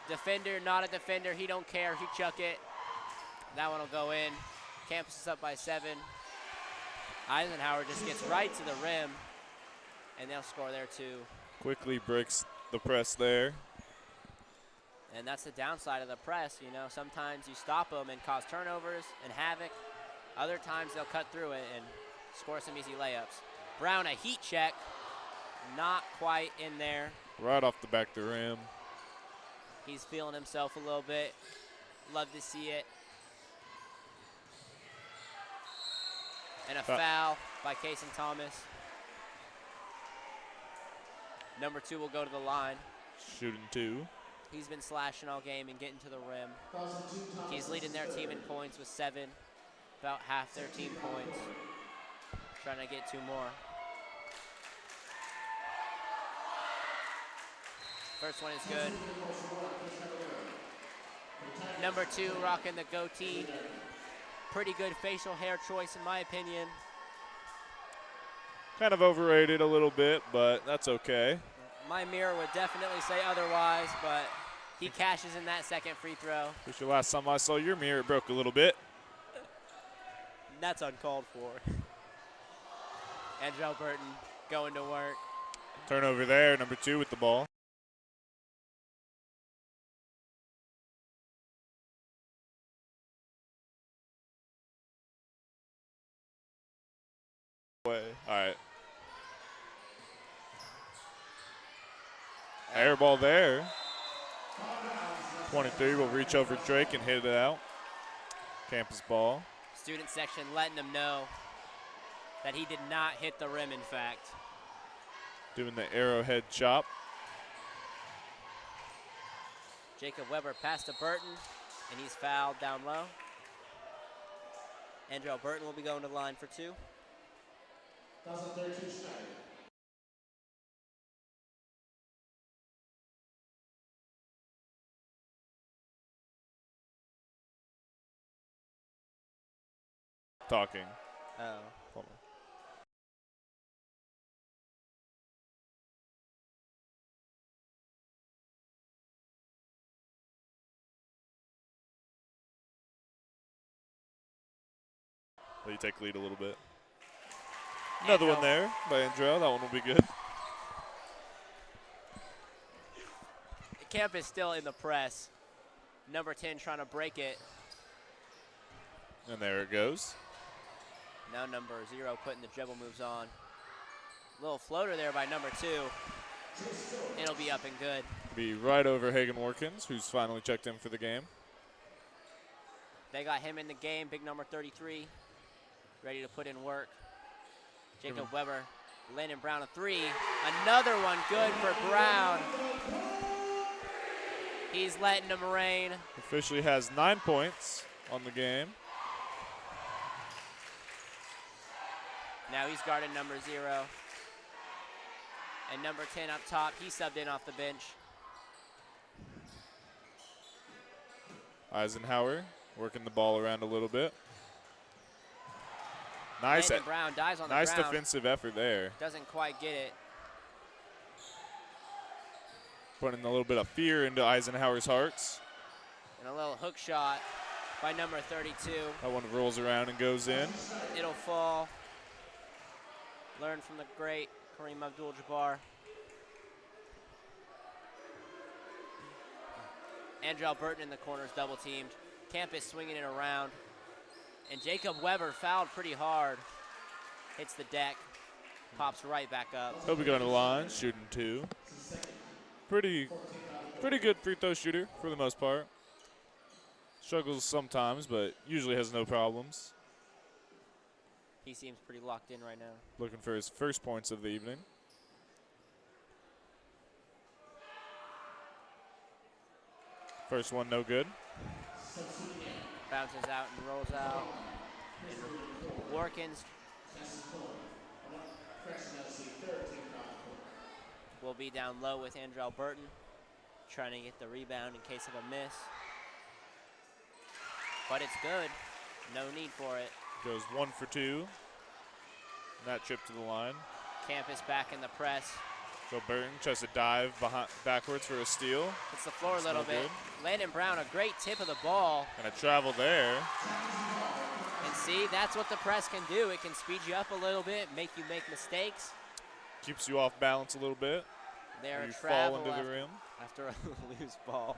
Defender, not a defender. He don't care. He chuck it. That one will go in. Campus is up by 7. Eisenhower just gets right to the rim, and they'll score there too. Quickly breaks the press there. And that's the downside of the press. You know, sometimes you stop them and cause turnovers and havoc. Other times they'll cut through it and score some easy layups. Brown, a heat check. Not quite in there. Right off the back of the rim. He's feeling himself a little bit. Love to see it. And a foul by Casey Thomas. Number 2 will go to the line. Shooting 2. He's been slashing all game and getting to the rim. He's leading their team in points with 7. About half their team points. Trying to get 2 more. First one is good. Number 2 rocking the goatee. Pretty good facial hair choice in my opinion. Kind of overrated a little bit, but that's okay. My mirror would definitely say otherwise, but he cashes in that second free throw. The last time I saw your mirror, it broke a little bit. That's uncalled for. Andrell Burton going to work. Turnover there, number 2 with the ball. All right. Air ball there. 23 will reach over Drake and hit it out. Campus ball. Student section letting him know that he did not hit the rim, in fact. Doing the arrowhead chop. Jacob Weber passed to Burton, and he's fouled down low. Andrell Burton will be going to the line for 2. Talking. Oh. Hold on. Will you take lead a little bit? Another one there by Andrell. That one will be good. Camp is still in the press. Number 10 trying to break it. And there it goes. Now number 0 putting the dribble moves on. Little floater there by number 2. It'll be up and good. Be right over Hagen Warkins, who's finally checked in for the game. They got him in the game, big number 33, ready to put in work. Jacob Weber, Landon Brown a 3. Another one good for Brown. He's letting them rain. Officially has 9 points on the game. Now he's guarding number 0. And number 10 up top, he subbed in off the bench. Eisenhower working the ball around a little bit. Nice. Landon Brown dives on the nice ground. defensive effort there. Doesn't quite get it. Putting a little bit of fear into Eisenhower's hearts. And a little hook shot by number 32. That one rolls around and goes in. It'll fall. Learn from the great Kareem Abdul-Jabbar. Andrell Burton in the corners double teamed. Campus swinging it around. And Jacob Weber fouled pretty hard. Hits the deck. Pops right back up. He'll be going to the line, shooting 2. Pretty good free throw shooter for the most part. Struggles sometimes, but usually has no problems. He seems pretty locked in right now. Looking for his first points of the evening. First one, no good. Bounces out and rolls out. And Warkins will be down low with Andrell Burton, trying to get the rebound in case of a miss. But it's good. No need for it. Goes 1 for 2. That trip to the line. Campus back in the press. Joe Burton tries to dive backwards for a steal. Hits the floor a little bit. Good. Landon Brown, a great tip of the ball. Gonna travel there. And see, that's what the press can do. It can speed you up a little bit, make you make mistakes. Keeps you off balance a little bit. There, you travel fall into the rim. after a loose ball.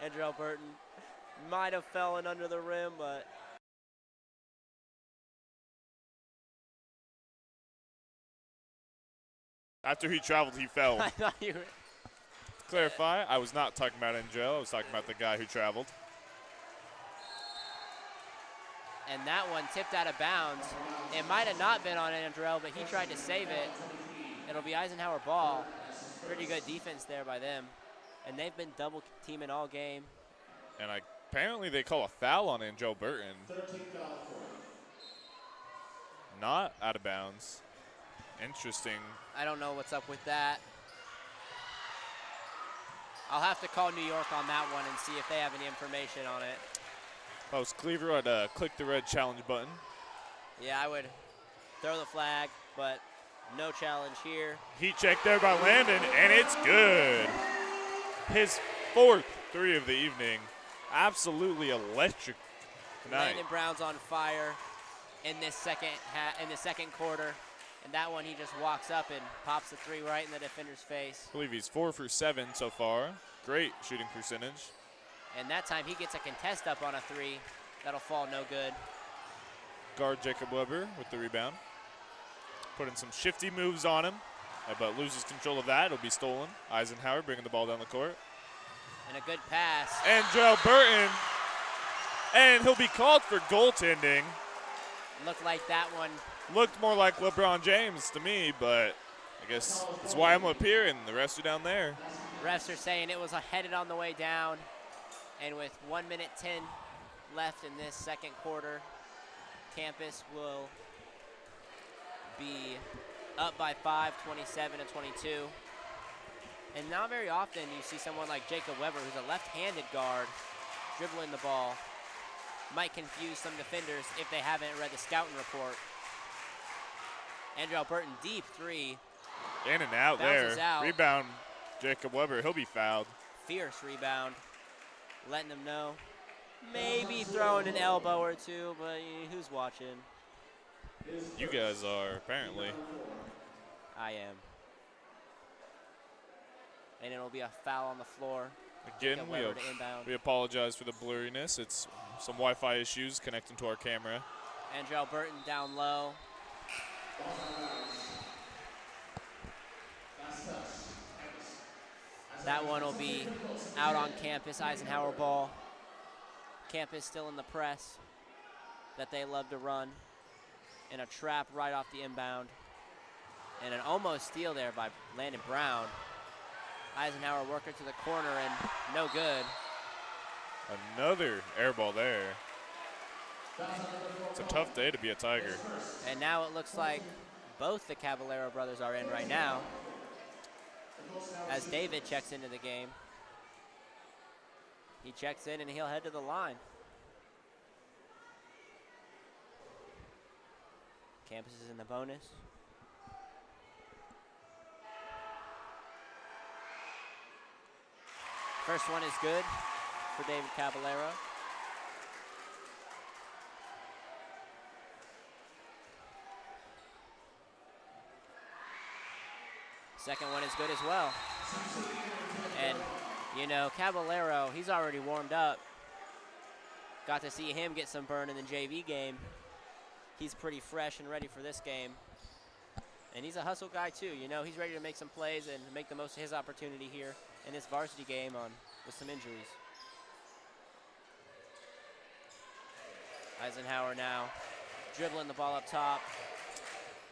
Andrell Burton might have fallen under the rim, but after he traveled, he fell. I thought you were. Clarify, I was not talking about Angel. I was talking about the guy who traveled. And that one tipped out of bounds. It might have not been on Andrell, but he tried to save it. It'll be Eisenhower ball. Pretty good defense there by them. And they've been double teaming all game. And apparently they call a foul on Angel Burton. Not out of bounds. Interesting. I don't know what's up with that. I'll have to call New York on that one and see if they have any information on it. Post Cleaver would click the red challenge button. Yeah, I would throw the flag, but no challenge here. Heat check there by Landon, and it's good. His 4th 3 of the evening. Absolutely electric tonight. Landon Brown's on fire in this second quarter. And that one, he just walks up and pops the 3 right in the defender's face. I believe he's 4 for 7 so far. Great shooting percentage. And that time he gets a contest up on a 3. That'll fall no good. Guard Jacob Weber with the rebound. Putting some shifty moves on him, but loses control of that. It'll be stolen. Eisenhower bringing the ball down the court. And a good pass. And Joel Burton. And he'll be called for goaltending. Looked like that one. Looked more like LeBron James to me, but I guess that's why I'm up here and the rest are down there. Refs are saying it was headed on the way down. And with 1 minute 10 left in this second quarter, Campus will be up by 5, 27-22. And not very often you see someone like Jacob Weber, who's a left-handed guard, dribbling the ball. Might confuse some defenders if they haven't read the scouting report. Andrew Alberton, deep 3. In and out Bounces there. out. Rebound, Jacob Weber. He'll be fouled. Fierce rebound. Letting them know. Maybe throwing an elbow or two, but who's watching? You guys are, apparently. I am. And it'll be a foul on the floor. Again, Weber to inbound. we apologize for the blurriness. It's some Wi-Fi issues connecting to our camera. Andrew Alberton down low. That one will be out on Campus. Eisenhower ball. Campus still in the press that they love to run. And a trap right off the inbound. And an almost steal there by Landon Brown. Eisenhower working to the corner and no good. Another air ball there. It's a tough day to be a Tiger. And now it looks like both the Caballero brothers are in right now as David checks into the game. He checks in and he'll head to the line. Campus is in the bonus. First one is good for David Caballero. Second one is good as well. And, you know, Caballero, he's already warmed up. Got to see him get some burn in the JV game. He's pretty fresh and ready for this game. And he's a hustle guy too, you know, he's ready to make some plays and make the most of his opportunity here in this varsity game with some injuries. Eisenhower now dribbling the ball up top.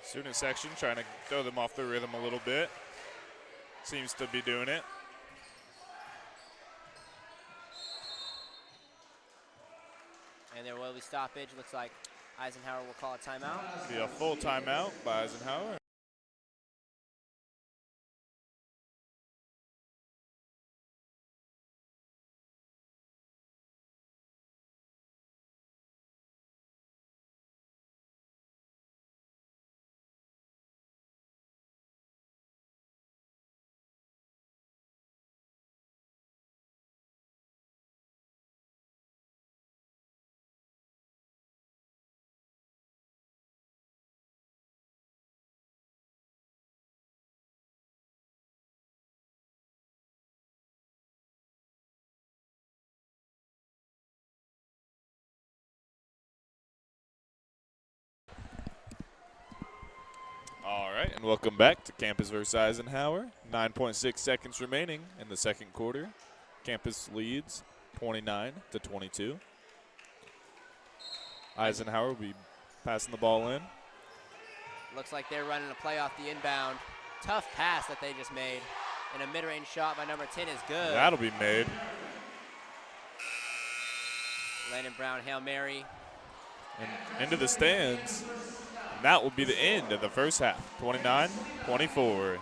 Student section trying to throw them off the rhythm a little bit. Seems to be doing it. And there will be stoppage. Looks like Eisenhower will call a timeout. Be a full timeout by Eisenhower. All right, and welcome back to Campus versus Eisenhower. 9.6 seconds remaining in the second quarter. Campus leads 29-22. Eisenhower will be passing the ball in. Looks like they're running a play off the inbound. Tough pass that they just made. And a mid-range shot by number 10 is good. That'll be made. Landon Brown, Hail Mary. And into the stands. And that will be the end of the first half, 29-24.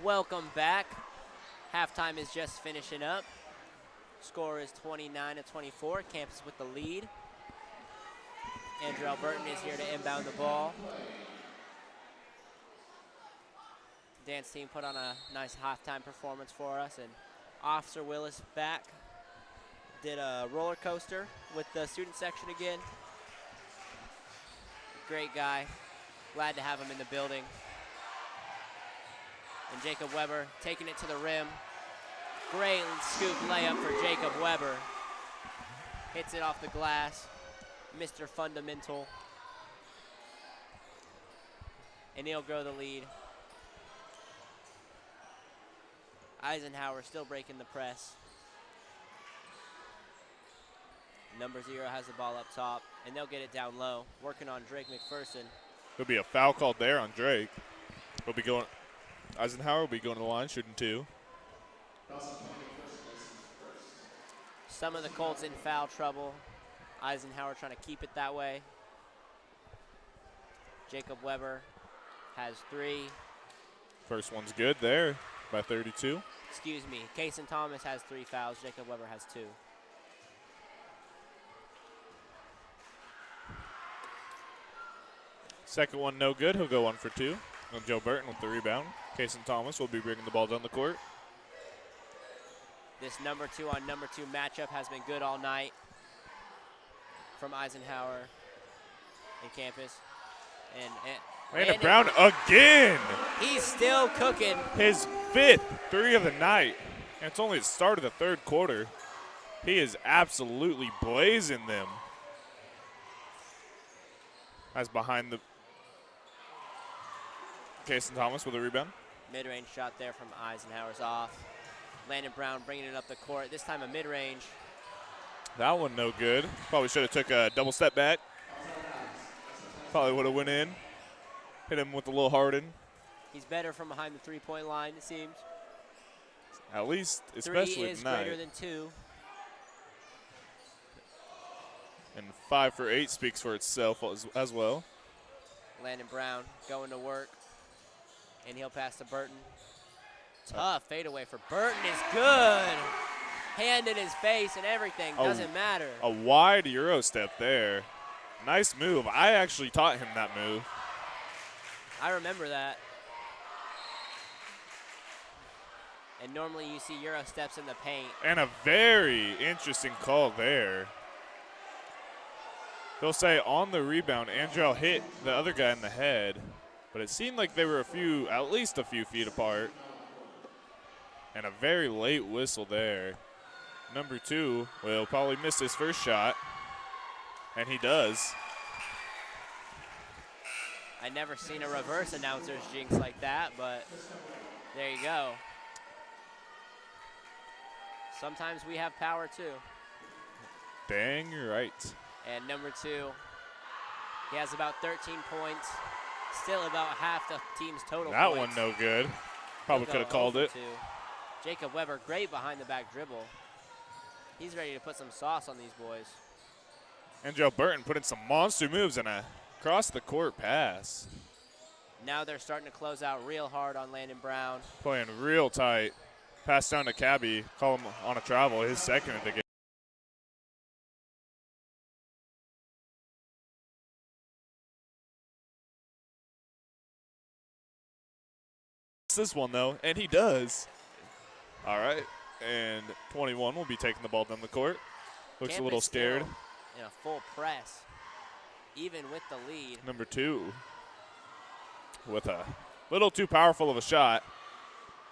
Welcome back. Halftime is just finishing up. Score is 29-24. Campus with the lead. Andrew Burton is here to inbound the ball. Dance team put on a nice halftime performance for us, and Officer Willis back. Did a roller coaster with the student section again. Great guy. Glad to have him in the building. And Jacob Weber taking it to the rim. Great scoop layup for Jacob Weber. Hits it off the glass. Mr. Fundamental. And he'll grow the lead. Eisenhower still breaking the press. Number 0 has the ball up top, and they'll get it down low. Working on Drake McPherson. There'll be a foul called there on Drake. He'll be going. Eisenhower will be going to the line, shooting 2. Some of the Colts in foul trouble. Eisenhower trying to keep it that way. Jacob Weber has 3. First one's good there by 32. Excuse me. Kason Thomas has 3 fouls. Jacob Weber has 2. Second one no good. He'll go 1 for 2. And Joe Burton with the rebound. Kason Thomas will be bringing the ball down the court. This number 2 on number 2 matchup has been good all night from Eisenhower and Campus. Landon Brown again. He's still cooking. His 5th 3 of the night. And it's only the start of the 3rd quarter. He is absolutely blazing them. That's behind the Kason Thomas with a rebound. Mid-range shot there from Eisenhower's off. Landon Brown bringing it up the court. This time a mid-range. That one no good. Probably should have took a double step back. Probably would have went in. Hit him with a little Harden. He's better from behind the three-point line, it seems. At least, especially 3 is tonight. greater than 2. And 5 for 8 speaks for itself as well. Landon Brown going to work. And he'll pass to Burton. Tough fadeaway for Burton is good. Hand in his face and everything. Doesn't matter. A wide Euro step there. Nice move. I actually taught him that move. I remember that. And normally you see Euro steps in the paint. And a very interesting call there. They'll say on the rebound, Andrell hit the other guy in the head, but it seemed like they were at least a few feet apart. And a very late whistle there. Number 2 will probably miss his first shot, and he does. I never seen a reverse announcer's jinx like that, but there you go. Sometimes we have power too. Dang, you're right. And number 2, he has about 13 points. Still about half the team's total that points. One no good. Probably could have called it. 2. Jacob Weber, great behind the back dribble. He's ready to put some sauce on these boys. And Joe Burton put in some monster moves and a across the court pass. Now they're starting to close out real hard on Landon Brown. Playing real tight. Pass down to Cabby. Call him on a travel. His second of the game. This one though, and he does. All right, and 21 will be taking the ball down the court. Looks Campus a little scared. In a full press, even with the lead. Number 2 with a little too powerful of a shot.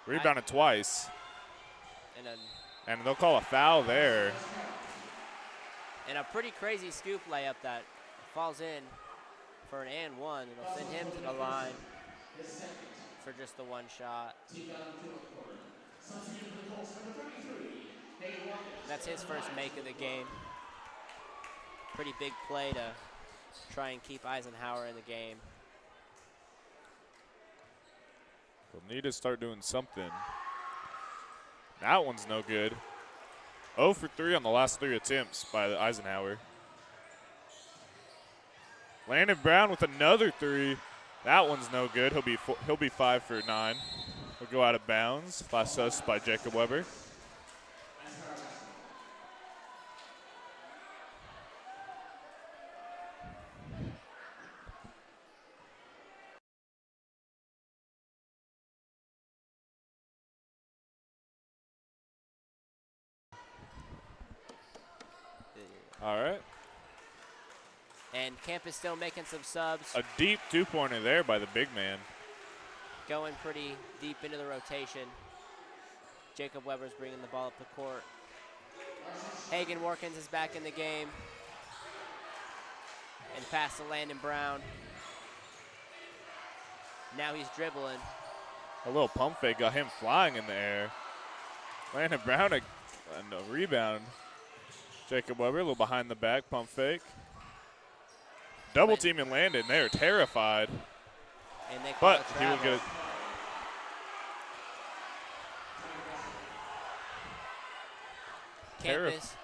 Rebounded twice. And they'll call a foul there. And a pretty crazy scoop layup that falls in for an and one. It'll send him to the line for just the one shot. That's his first make of the game. Pretty big play to try and keep Eisenhower in the game. We'll need to start doing something. That one's no good. 0 for 3 on the last 3 attempts by Eisenhower. Landon Brown with another 3. That one's no good. He'll be 5 for 9. will go out of bounds. Last touch by Jacob Weber. All right. And Camp is still making some subs. A deep two-pointer there by the big man. Going pretty deep into the rotation. Jacob Weber's bringing the ball up the court. Hagan Workins is back in the game. And pass to Landon Brown. Now he's dribbling. A little pump fake got him flying in the air. Landon Brown and a rebound. Jacob Weber a little behind the back pump fake. Double teaming Landon. They're terrified. And they call but he will get it. Campus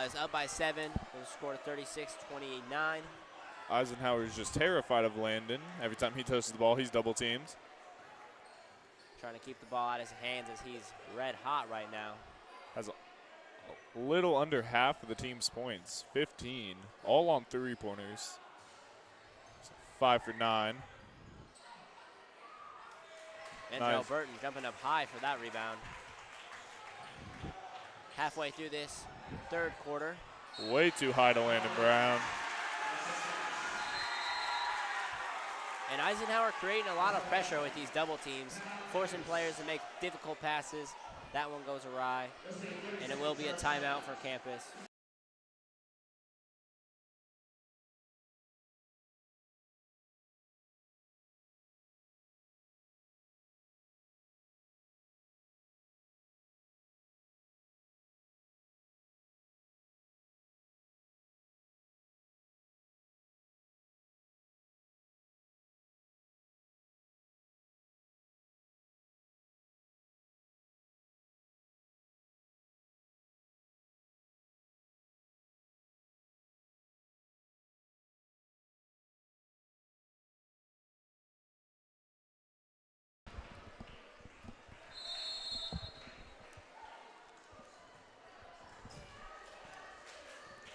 is up by 7. They'll score 36-28-9. Eisenhower is just terrified of Landon. Every time he touches the ball, he's double teamed. Trying to keep the ball out of his hands as he's red hot right now. Has a little under half of the team's points, 15, all on three-pointers. 5 for 9. Andrell Burton jumping up high for that rebound. Halfway through this third quarter. Way too high to Landon Brown. And Eisenhower creating a lot of pressure with these double teams, forcing players to make difficult passes. That one goes awry, and it will be a timeout for Campus.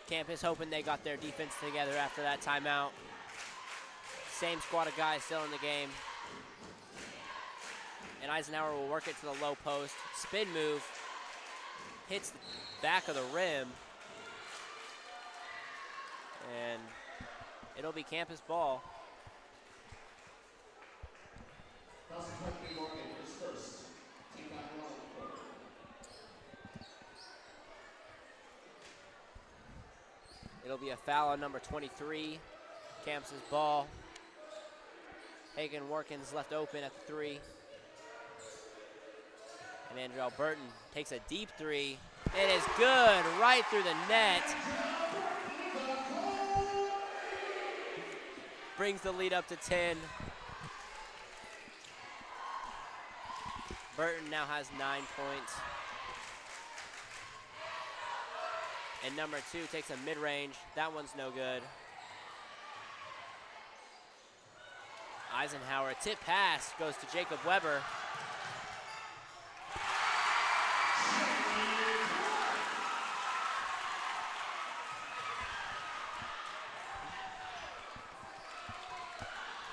Campus hoping they got their defense together after that timeout. Same squad of guys still in the game. And Eisenhower will work it to the low post. Spin move. Hits the back of the rim. And it'll be Campus ball. It'll be a foul on number 23. Campus's ball. Hagan Workins left open at the 3. And Andrell Burton takes a deep 3. It is good, right through the net. Brings the lead up to 10. Burton now has 9 points. And number 2 takes a mid-range. That one's no good. Eisenhower, tip pass goes to Jacob Weber.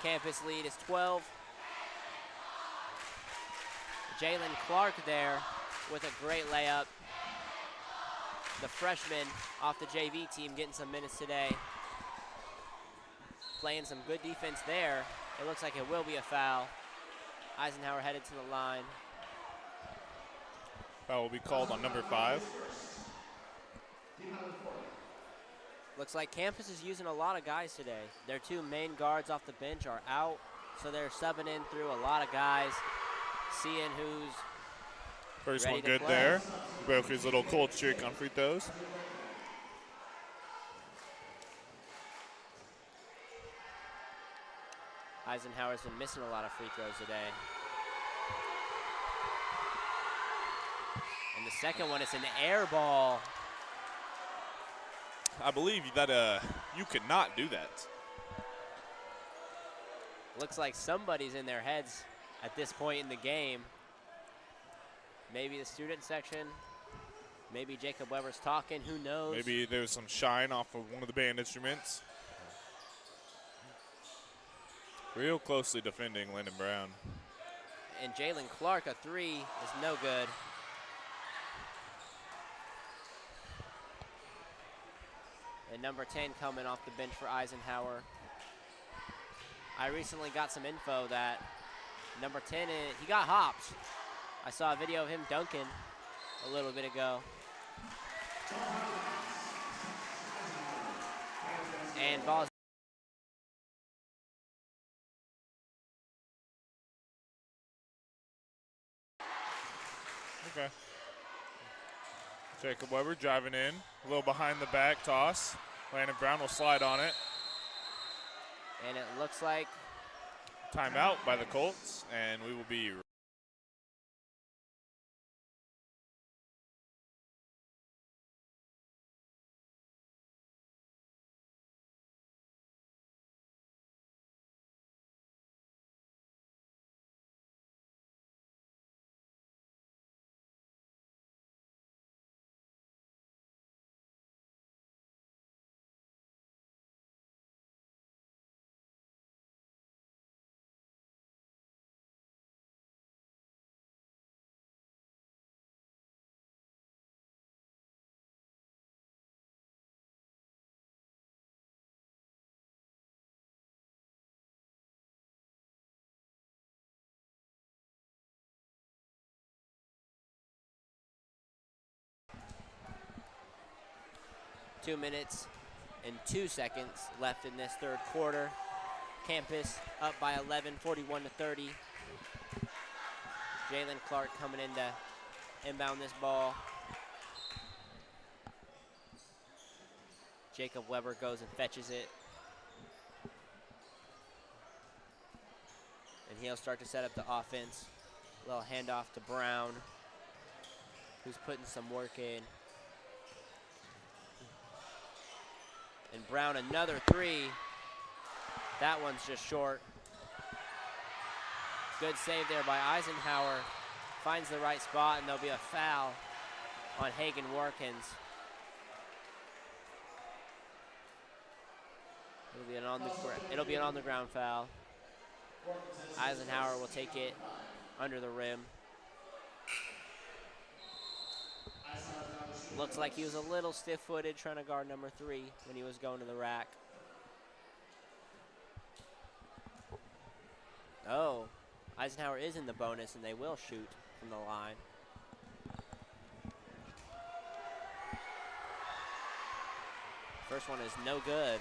Campus lead is 12. Jalen Clark there with a great layup. The freshman off the JV team getting some minutes today. Playing some good defense there. It looks like it will be a foul. Eisenhower headed to the line. Foul will be called on number 5. Looks like Campus is using a lot of guys today. Their 2 main guards off the bench are out, so they're subbing in through a lot of guys, seeing who's First ready one to good play. there. Broke his little cold streak on free throws. Eisenhower's been missing a lot of free throws today. And the second one is an air ball. I believe that you could not do that. Looks like somebody's in their heads at this point in the game. Maybe the student section, maybe Jacob Weber's talking, who knows? Maybe there's some shine off of one of the band instruments. Real closely defending Landon Brown. And Jalen Clark, a three is no good. And number 10 coming off the bench for Eisenhower. I recently got some info that number 10, he got hopped. I saw a video of him dunking a little bit ago. And ball's okay. Jacob Weber driving in, a little behind the back toss. Landon Brown will slide on it. And it looks like Timeout by the Colts, and we will be 2 minutes and 2 seconds left in this third quarter. Campus up by 11, 41 to 30. Jalen Clark coming in to inbound this ball. Jacob Weber goes and fetches it. And he'll start to set up the offense. A little handoff to Brown, who's putting some work in. And Brown, another three. That one's just short. Good save there by Eisenhower. Finds the right spot, and there'll be a foul on Hagen Warkins. It'll be an on the ground foul. Eisenhower will take it under the rim. Looks like he was a little stiff-footed trying to guard number 3 when he was going to the rack. Oh, Eisenhower is in the bonus, and they will shoot from the line. First one is no good.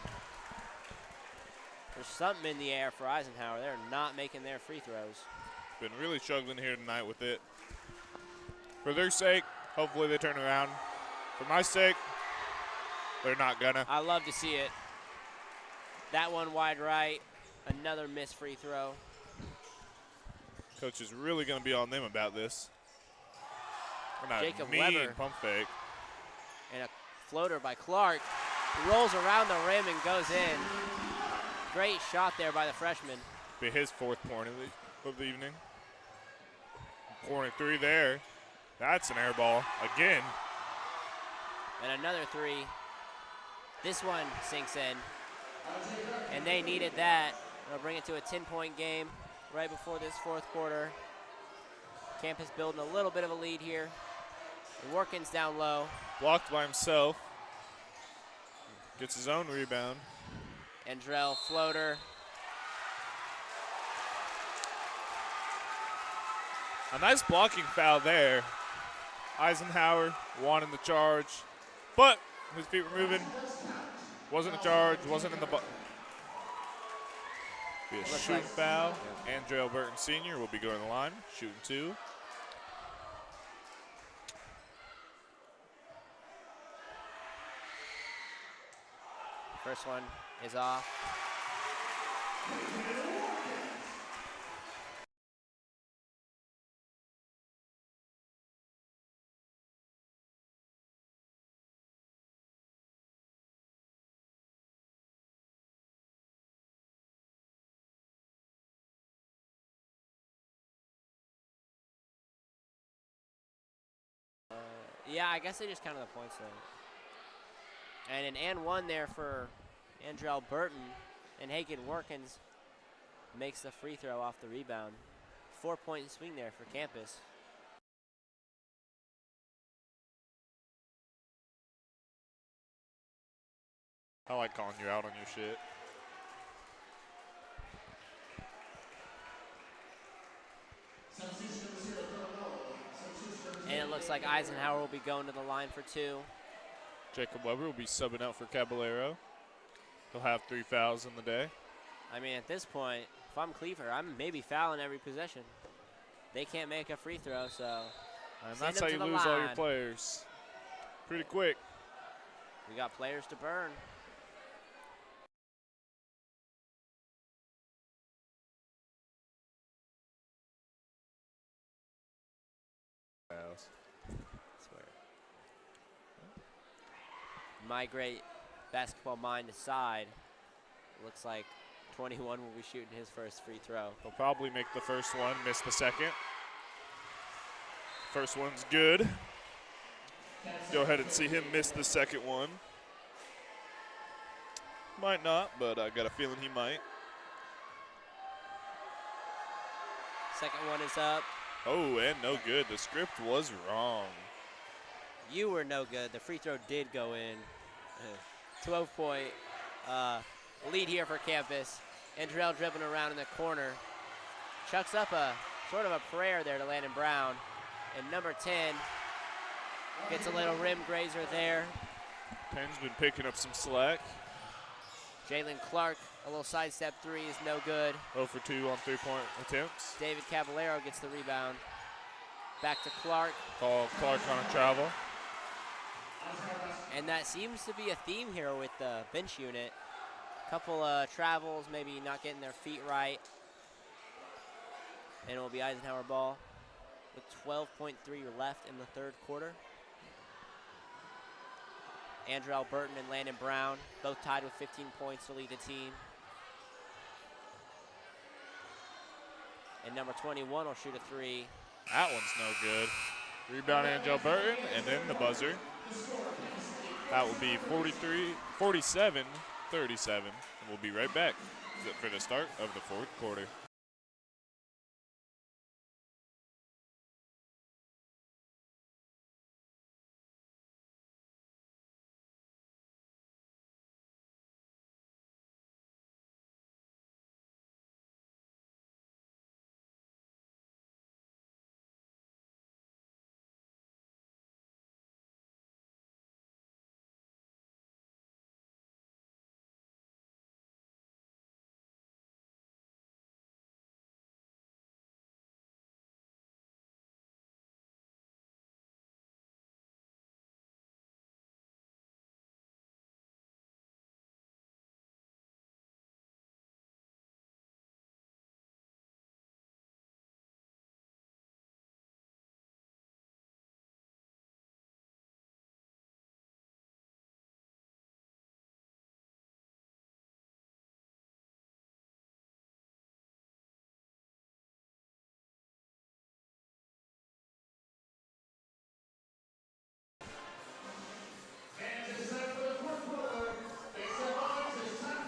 There's something in the air for Eisenhower. They're not making their free throws. been really struggling here tonight with it. For their sake, hopefully they turn around. For my sake, they're not gonna. I love to see it. That one wide right, another missed free throw. Coach is really gonna be on them about this. Jacob mean Weber. Pump fake. And a floater by Clark. Rolls around the rim and goes in. Great shot there by the freshman. Be his 4th point of the evening. Corner 3 there. That's an air ball again. And another 3. This one sinks in. And they needed that. They'll bring it to a 10-point game right before this 4th quarter. Campus building a little bit of a lead here. Warkins down low. Blocked by himself. Gets his own rebound. Andrell floater. A nice blocking foul there. Eisenhower wanting the charge, but his feet were moving. Wasn't a charge, wasn't in the be a shooting foul. Andrell Burton Sr. will be going to the line, shooting 2. First one is off. Yeah, I guess they just counted the points there. And an and one there for Andrell Burton, and Hagen Workins makes the free throw off the rebound. 4-point swing there for Campus. I like calling you out on your shit. And it looks like Eisenhower will be going to the line for 2. Jacob Weber will be subbing out for Caballero. He'll have 3 fouls in the day. I mean, at this point, if I'm Cleaver, I'm maybe fouling every possession. They can't make a free throw, so. And that's how you lose all your players. Pretty quick. We got players to burn. Migrate basketball mind aside. Looks like 21 will be shooting his first free throw. He'll probably make the first one, miss the second. First one's good. Go ahead and see him miss the second one. Might not, but I got a feeling he might. Second one is up. Oh, and no good. The script was wrong. You were no good. The free throw did go in. 12-point lead here for Campus. Andrell dribbling around in the corner. Chucks up a sort of a prayer there to Landon Brown. And number 10 gets a little rim grazer there. Penn's been picking up some slack. Jalen Clark, a little sidestep three is no good. 0 for 2 on 3-point attempts. David Caballero gets the rebound. Back to Clark. Call Clark on a travel. And that seems to be a theme here with the bench unit. Couple travels, maybe not getting their feet right. And it will be Eisenhower ball with 12.3 left in the third quarter. Andrell Burton and Landon Brown, both tied with 15 points to lead the team. And number 21 will shoot a three. That one's no good. Rebound Andrell Burton, and then the buzzer. That will be 47-37. And we'll be right back for the start of the fourth quarter.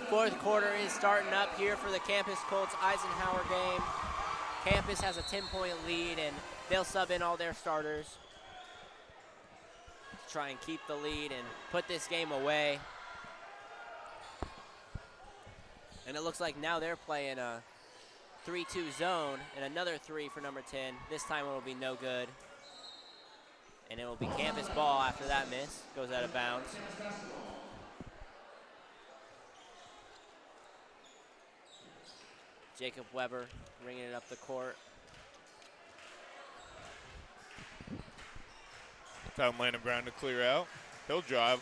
Fourth quarter is starting up here for the Campus Colts Eisenhower game. Campus has a 10-point lead, and they'll sub in all their starters to try and keep the lead and put this game away. And it looks like now they're playing a 3-2 zone, and another three for number 10. This time it will be no good. And it will be Campus ball after that miss. Goes out of bounds. Jacob Weber bringing it up the court. Found Landon Brown to clear out. He'll drive.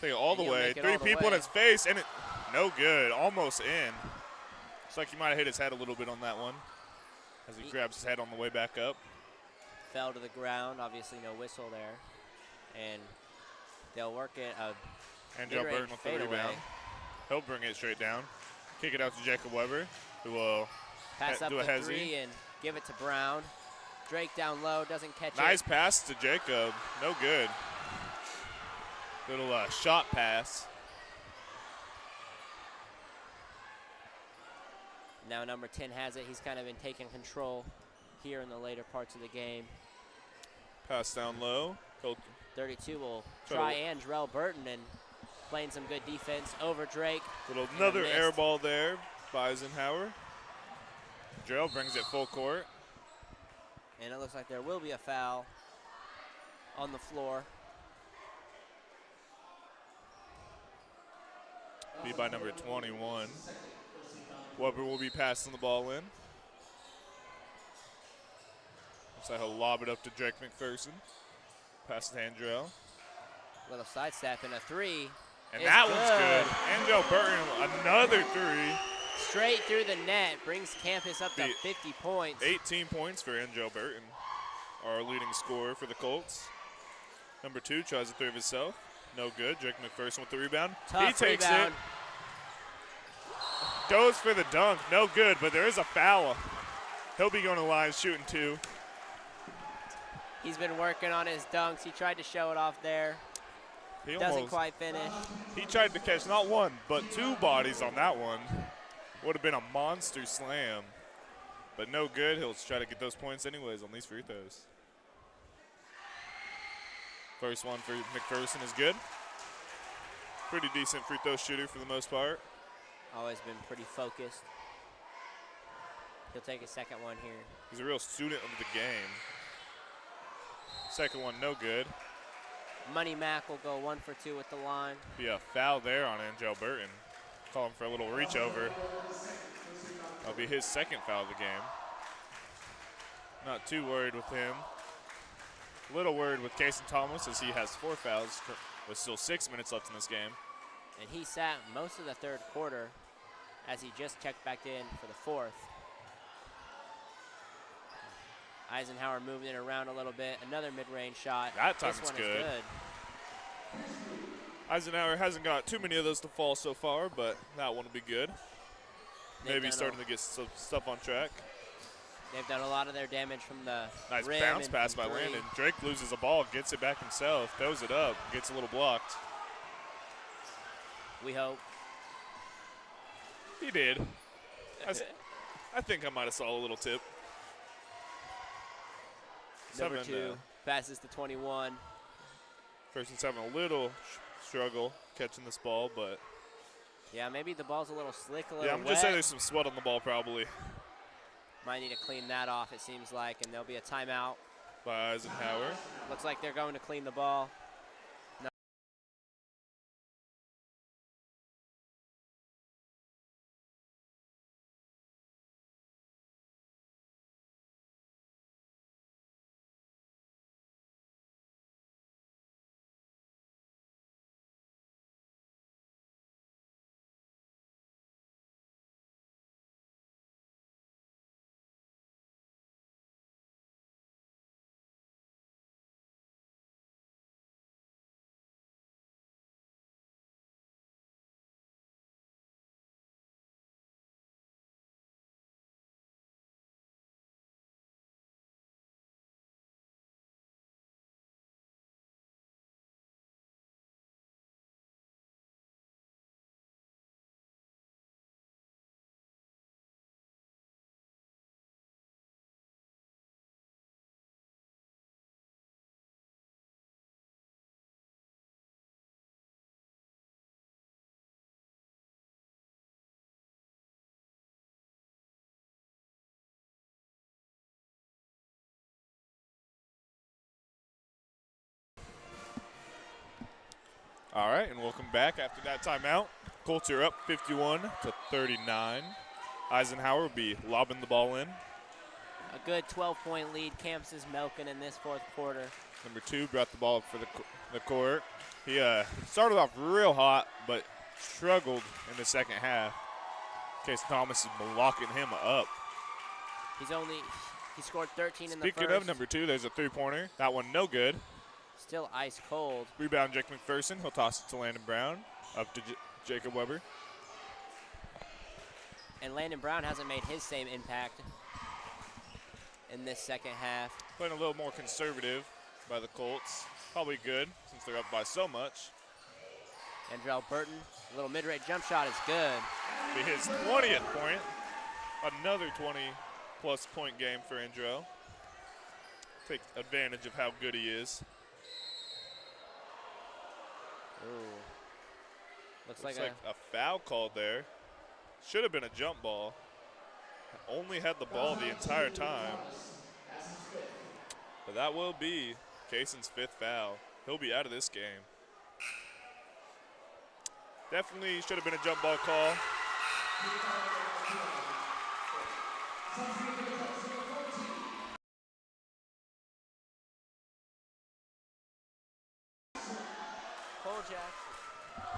Take it all the way. All Three the people way. in his face, and it no good. Almost in. Looks like he might have hit his head a little bit on that one as he grabs his head on the way back up. Fell to the ground. Obviously no whistle there. And they'll work it. Andrell Burton with the fadeaway. rebound. He'll bring it straight down. Kick it out to Jacob Weber, who will Pass up do the a hezzy. three and give it to Brown. Drake down low, doesn't catch it. Nice pass to Jacob. No good. Little shot pass. Now number 10 has it. He's kind of been taking control here in the later parts of the game. Pass down low. 32 will try Andrell Burton and playing some good defense over Drake. Another air ball there by Eisenhower. Andrell brings it full court. And it looks like there will be a foul on the floor. Be by number 21. Weber will be passing the ball in. Looks like he'll lob it up to Drake McPherson. Pass to Andrell. Little sidestep and a three. And that one's good. Andrell Burton, another three. Straight through the net, brings Campus up to 50 points. 18 points for Andrell Burton, our leading scorer for the Colts. Number 2 tries a three of himself. No good. Drake McPherson with the rebound. Tough he takes rebound. it. Goes for the dunk. No good, but there is a foul. He'll be going to the line shooting 2. He's been working on his dunks. He tried to show it off there. He doesn't quite finish. He tried to catch not one, but 2 bodies on that one. Would have been a monster slam. But no good. He'll try to get those points anyways on these free throws. First one for McPherson is good. Pretty decent free throw shooter for the most part. Always been pretty focused. He'll take a second one here. He's a real student of the game. Second one, no good. Money Mac will go 1 for 2 with the line. Be a foul there on Andrell Burton. Calling for a little reach over. That'll be his second foul of the game. Not too worried with him. A little worried with Casey Thomas as he has 4 fouls with still 6 minutes left in this game. And he sat most of the third quarter as he just checked back in for the 4th. Eisenhower moving it around a little bit. Another mid-range shot. That time this it's one is good. Eisenhower hasn't got too many of those to fall so far, but that one will be good. Maybe starting to get some stuff on track. They've done a lot of their damage from the nice rim bounce and pass by three. Landon. Drake loses a ball, gets it back himself, throws it up, gets a little blocked. We hope. He did. I think I might have saw a little tip. Number 2 passes to 21. Person's having a little struggle catching this ball, but yeah, maybe the ball's a little slick, a little yeah, I'm just saying there's some sweat on the ball probably. Might need to clean that off, it seems like, and there'll be a timeout. By Eisenhower. Looks like they're going to clean the ball. No. All right, and welcome back after that timeout. Colts are up 51-39. Eisenhower will be lobbing the ball in. A good 12-point lead. Campus is milking in this 4th quarter. Number 2 brought the ball up for the court. He started off real hot, but struggled in the second half. Case Thomas is blocking him up. He scored 13 in the first. Speaking of number 2, there's a 3-pointer. That one no good. Still ice cold. Rebound Jake McPherson. He'll toss it to Landon Brown. Up to Jacob Weber. And Landon Brown hasn't made his same impact. in this second half. Playing a little more conservative by the Colts. Probably good since they're up by so much. Andrell Burton, a little mid-range jump shot is good. Be his 20th point. Another 20-plus point game for Andrell. Take advantage of how good he is. Ooh. Looks like like a foul called there. Should have been a jump ball. Only had the ball the entire time. But that will be Kayson's 5th foul. He'll be out of this game. Definitely should have been a jump ball call.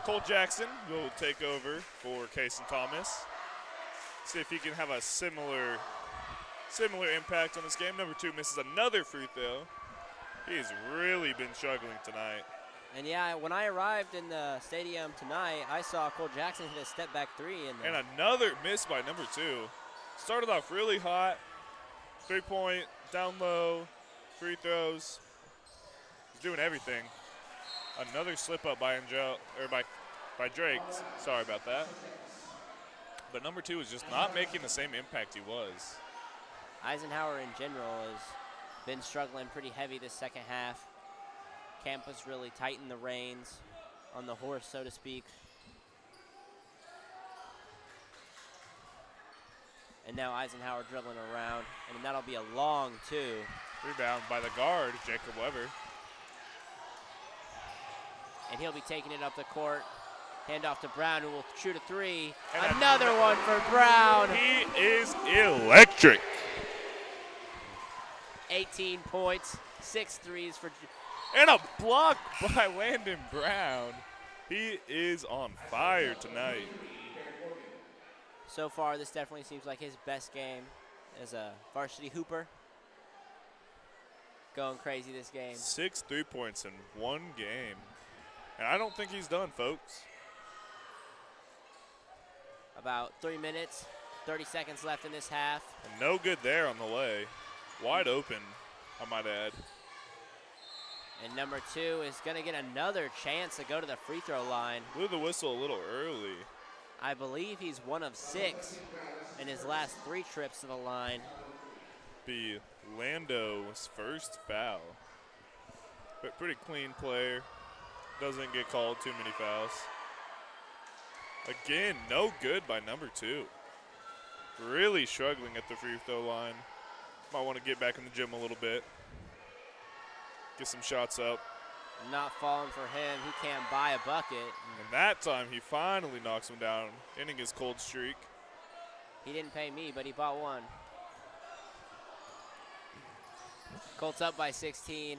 Cole Jackson will take over for Kayson Thomas. See if he can have a similar impact on this game. Number 2 misses another free throw. He's really been struggling tonight. And yeah, when I arrived in the stadium tonight, I saw Cole Jackson hit a step-back 3. And another miss by number 2. Started off really hot. 3-point, down low, free throws. He's doing everything. Another slip up by by Drake. Sorry about that. But number 2 is just not making the same impact he was. Eisenhower in general has been struggling pretty heavy this second half. Campus really tightened the reins on the horse, so to speak. And now Eisenhower dribbling around, and that'll be a long 2. Rebound by the guard, Jacob Weber. And he'll be taking it up the court. Hand off to Brown, who will shoot a 3. And another one for Brown. He is electric. 18 points, 6 threes for... And a block by Landon Brown. He is on fire tonight. So far, this definitely seems like his best game as a varsity hooper. Going crazy this game. 6 3-points in one game. And I don't think he's done, folks. About 3 minutes, 30 seconds left in this half. And no good there on the lay. Wide open, I might add. And number 2 is going to get another chance to go to the free throw line. Blew the whistle a little early. I believe he's 1 of 6 in his last 3 trips to the line. Be Lando's first foul. But pretty clean player. Doesn't get called too many fouls. Again, no good by number 2. Really struggling at the free throw line. Might want to get back in the gym a little bit. Get some shots up. Not falling for him. He can't buy a bucket. And that time he finally knocks him down, ending his cold streak. He didn't pay me, but he bought one. Colts up by 16.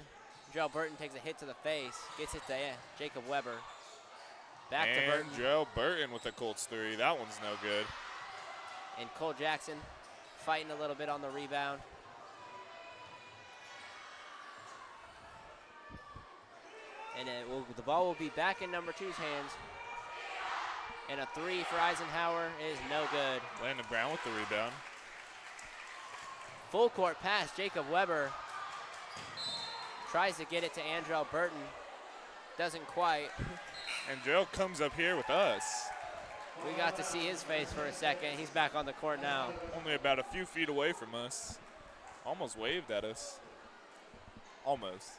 Jarrell Burton takes a hit to the face. Gets it to Jacob Weber. Back to Burton. And Jarrell Burton with a Colts 3. That one's no good. And Cole Jackson fighting a little bit on the rebound. And the ball will be back in number 2's hands. And a 3 for Eisenhower is no good. Landon Brown with the rebound. Full court pass, Jacob Weber tries to get it to Andrell Burton. Doesn't quite. And Jarrell comes up here with us. We got to see his face for a second. He's back on the court now. Only about a few feet away from us. Almost waved at us. Almost.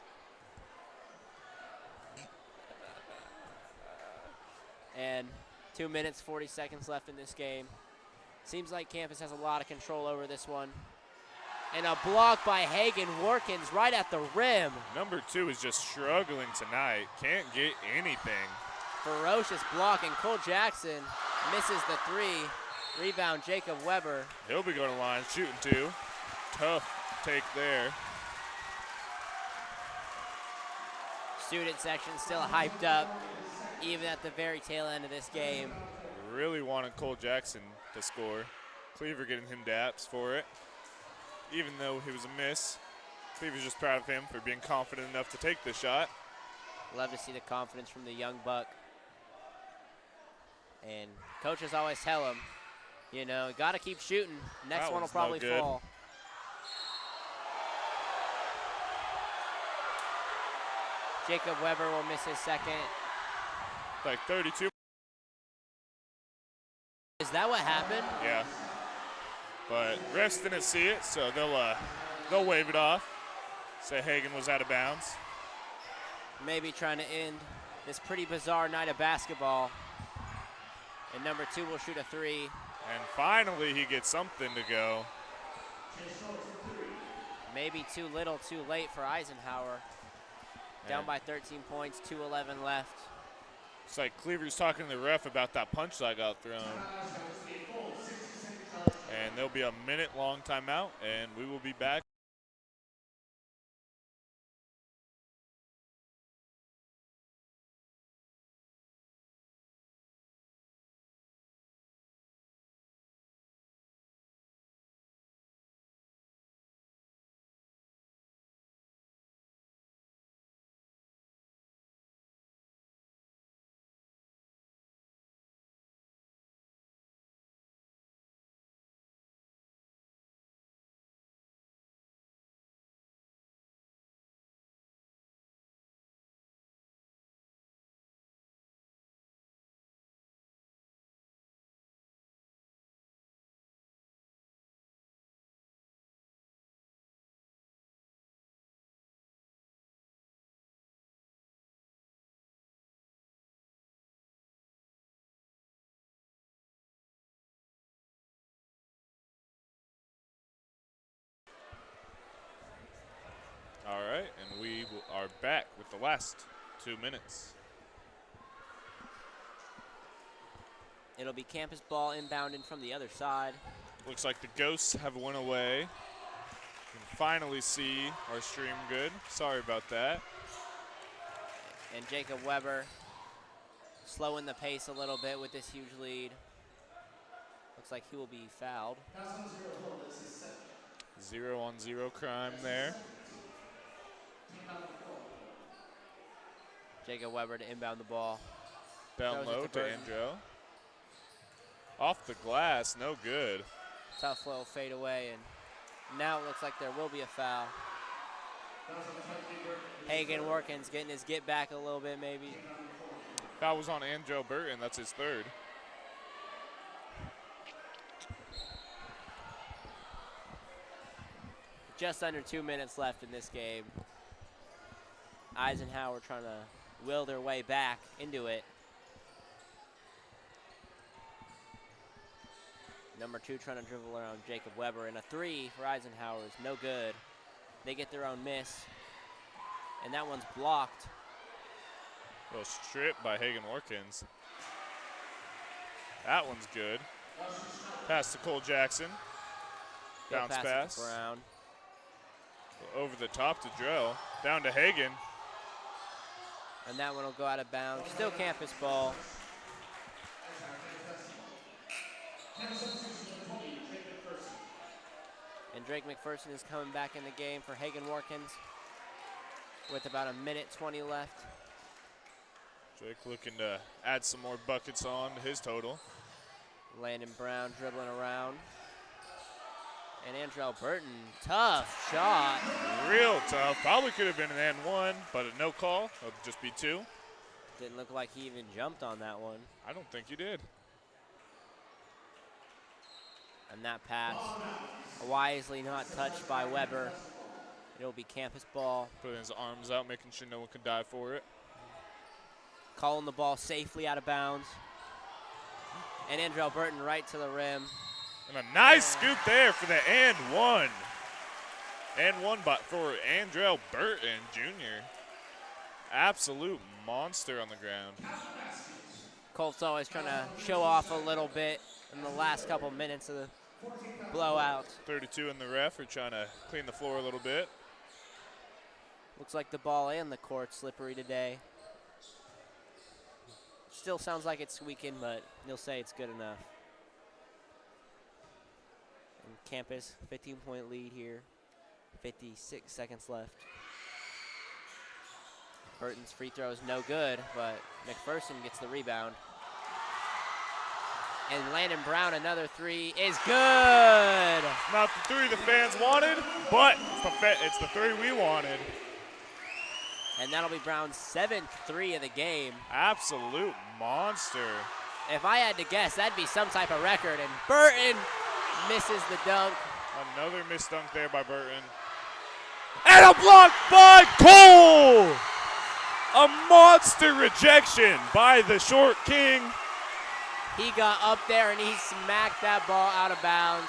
And 2 minutes, 40 seconds left in this game. Seems like campus has a lot of control over this one. And a block by Hagan Workins right at the rim. Number 2 is just struggling tonight. Can't get anything. Ferocious block, and Cole Jackson misses the 3. Rebound, Jacob Weber. He'll be going to line, shooting 2. Tough take there. Student section still hyped up, even at the very tail end of this game. Really wanted Cole Jackson to score. Cleaver getting him daps for it. Even though he was a miss, Cleaver's just proud of him for being confident enough to take the shot. Love to see the confidence from the young buck. And coaches always tell him, you know, got to keep shooting. Next one will probably fall. Jacob Weber will miss his second. Like 32. Is that what happened? Yeah. But refs didn't see it, so they'll wave it off. Say Hagen was out of bounds. Maybe trying to end this pretty bizarre night of basketball. And number 2 will shoot a 3. And finally he gets something to go. Maybe too little, too late for Eisenhower. Down by 13 points, 2:11 left. It's like Cleaver's talking to the ref about that punch that got thrown. And there'll be a minute-long timeout, and we will be back. All right, and we are back with the last 2 minutes. It'll be campus ball inbounding from the other side. Looks like the Ghosts have went away. You can finally see our stream good. Sorry about that. And Jacob Weber slowing the pace a little bit with this huge lead. Looks like he will be fouled. 0-on-0 crime there. Jacob Weber to inbound the ball. Down Throws it low to to Burton. Andrew. Off the glass, no good. Tough little fade away, and now it looks like there will be a foul. Hagen Workins getting his get back a little bit maybe. Foul was on Andrew Burton, that's his third. Just under 2 minutes left in this game. Eisenhower trying to will their way back into it. Number 2 trying to dribble around Jacob Weber, and a 3 for Eisenhower is no good. They get their own miss, and that one's blocked. Little strip by Hagen Workins. That one's good. Pass to Cole Jackson. Bounce pass. Brown. Over the top to Drell. Down to Hagen. And that one will go out of bounds. Still campus ball. And Drake McPherson is coming back in the game for Hagen Workins with about 1:20 left. Drake looking to add some more buckets on to his total. Landon Brown dribbling around. And Andrell Burton, tough shot. Real tough. Probably could have been an and one, but a no call. It'll just be 2. Didn't look like he even jumped on that one. I don't think you did. And that pass wisely not touched by Weber. It'll be campus ball. Putting his arms out, making sure no one could dive for it. Calling the ball safely out of bounds. And Andrell Burton right to the rim. And a nice scoop there for the and one. And one for Andrell Burton Jr. Absolute monster on the ground. Colts always trying to show off a little bit in the last couple minutes of the blowout. 32 in the ref are trying to clean the floor a little bit. Looks like the ball and the court slippery today. Still sounds like it's squeaking, but you'll say it's good enough. And campus, 15-point lead here. 56 seconds left. Burton's free throw is no good, but McPherson gets the rebound. And Landon Brown, another 3 is good. Not the 3 the fans wanted, but it's the 3 we wanted. And that'll be Brown's 7th three of the game. Absolute monster. If I had to guess, that'd be some type of record. And Burton misses the dunk. Another missed dunk there by Burton. And a block by Cole! A monster rejection by the short king. He got up there and he smacked that ball out of bounds.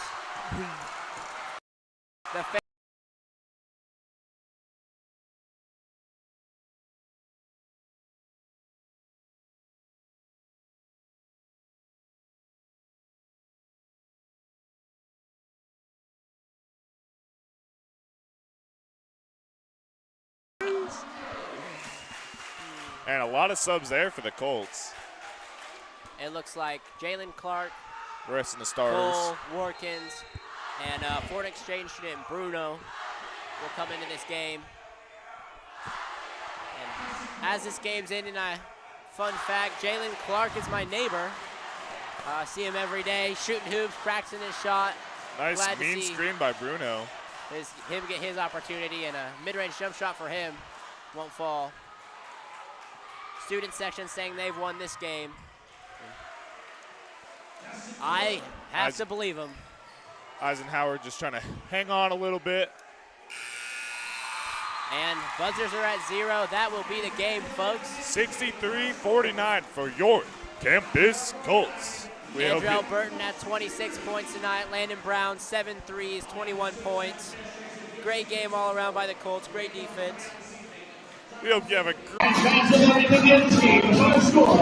The And a lot of subs there for the Colts. It looks like Jalen Clark, Rest of the starters. Cole, Warkins, and foreign exchange student Bruno will come into this game. And as this game's ending, fun fact, Jalen Clark is my neighbor. See him every day, shooting hoops, practicing his shot. Nice Glad to mean see screen by Bruno. him get his opportunity, and a mid-range jump shot for him won't fall. Student section saying they've won this game. I have to believe him. Eisenhower just trying to hang on a little bit. And buzzers are at 0. That will be the game, folks. 63-49 for your campus Colts. Andrew Burton had 26 points tonight. Landon Brown, 7 threes, 21 points. Great game all around by the Colts. Great defense. We hope you have a great Shots of everything in the team. Score.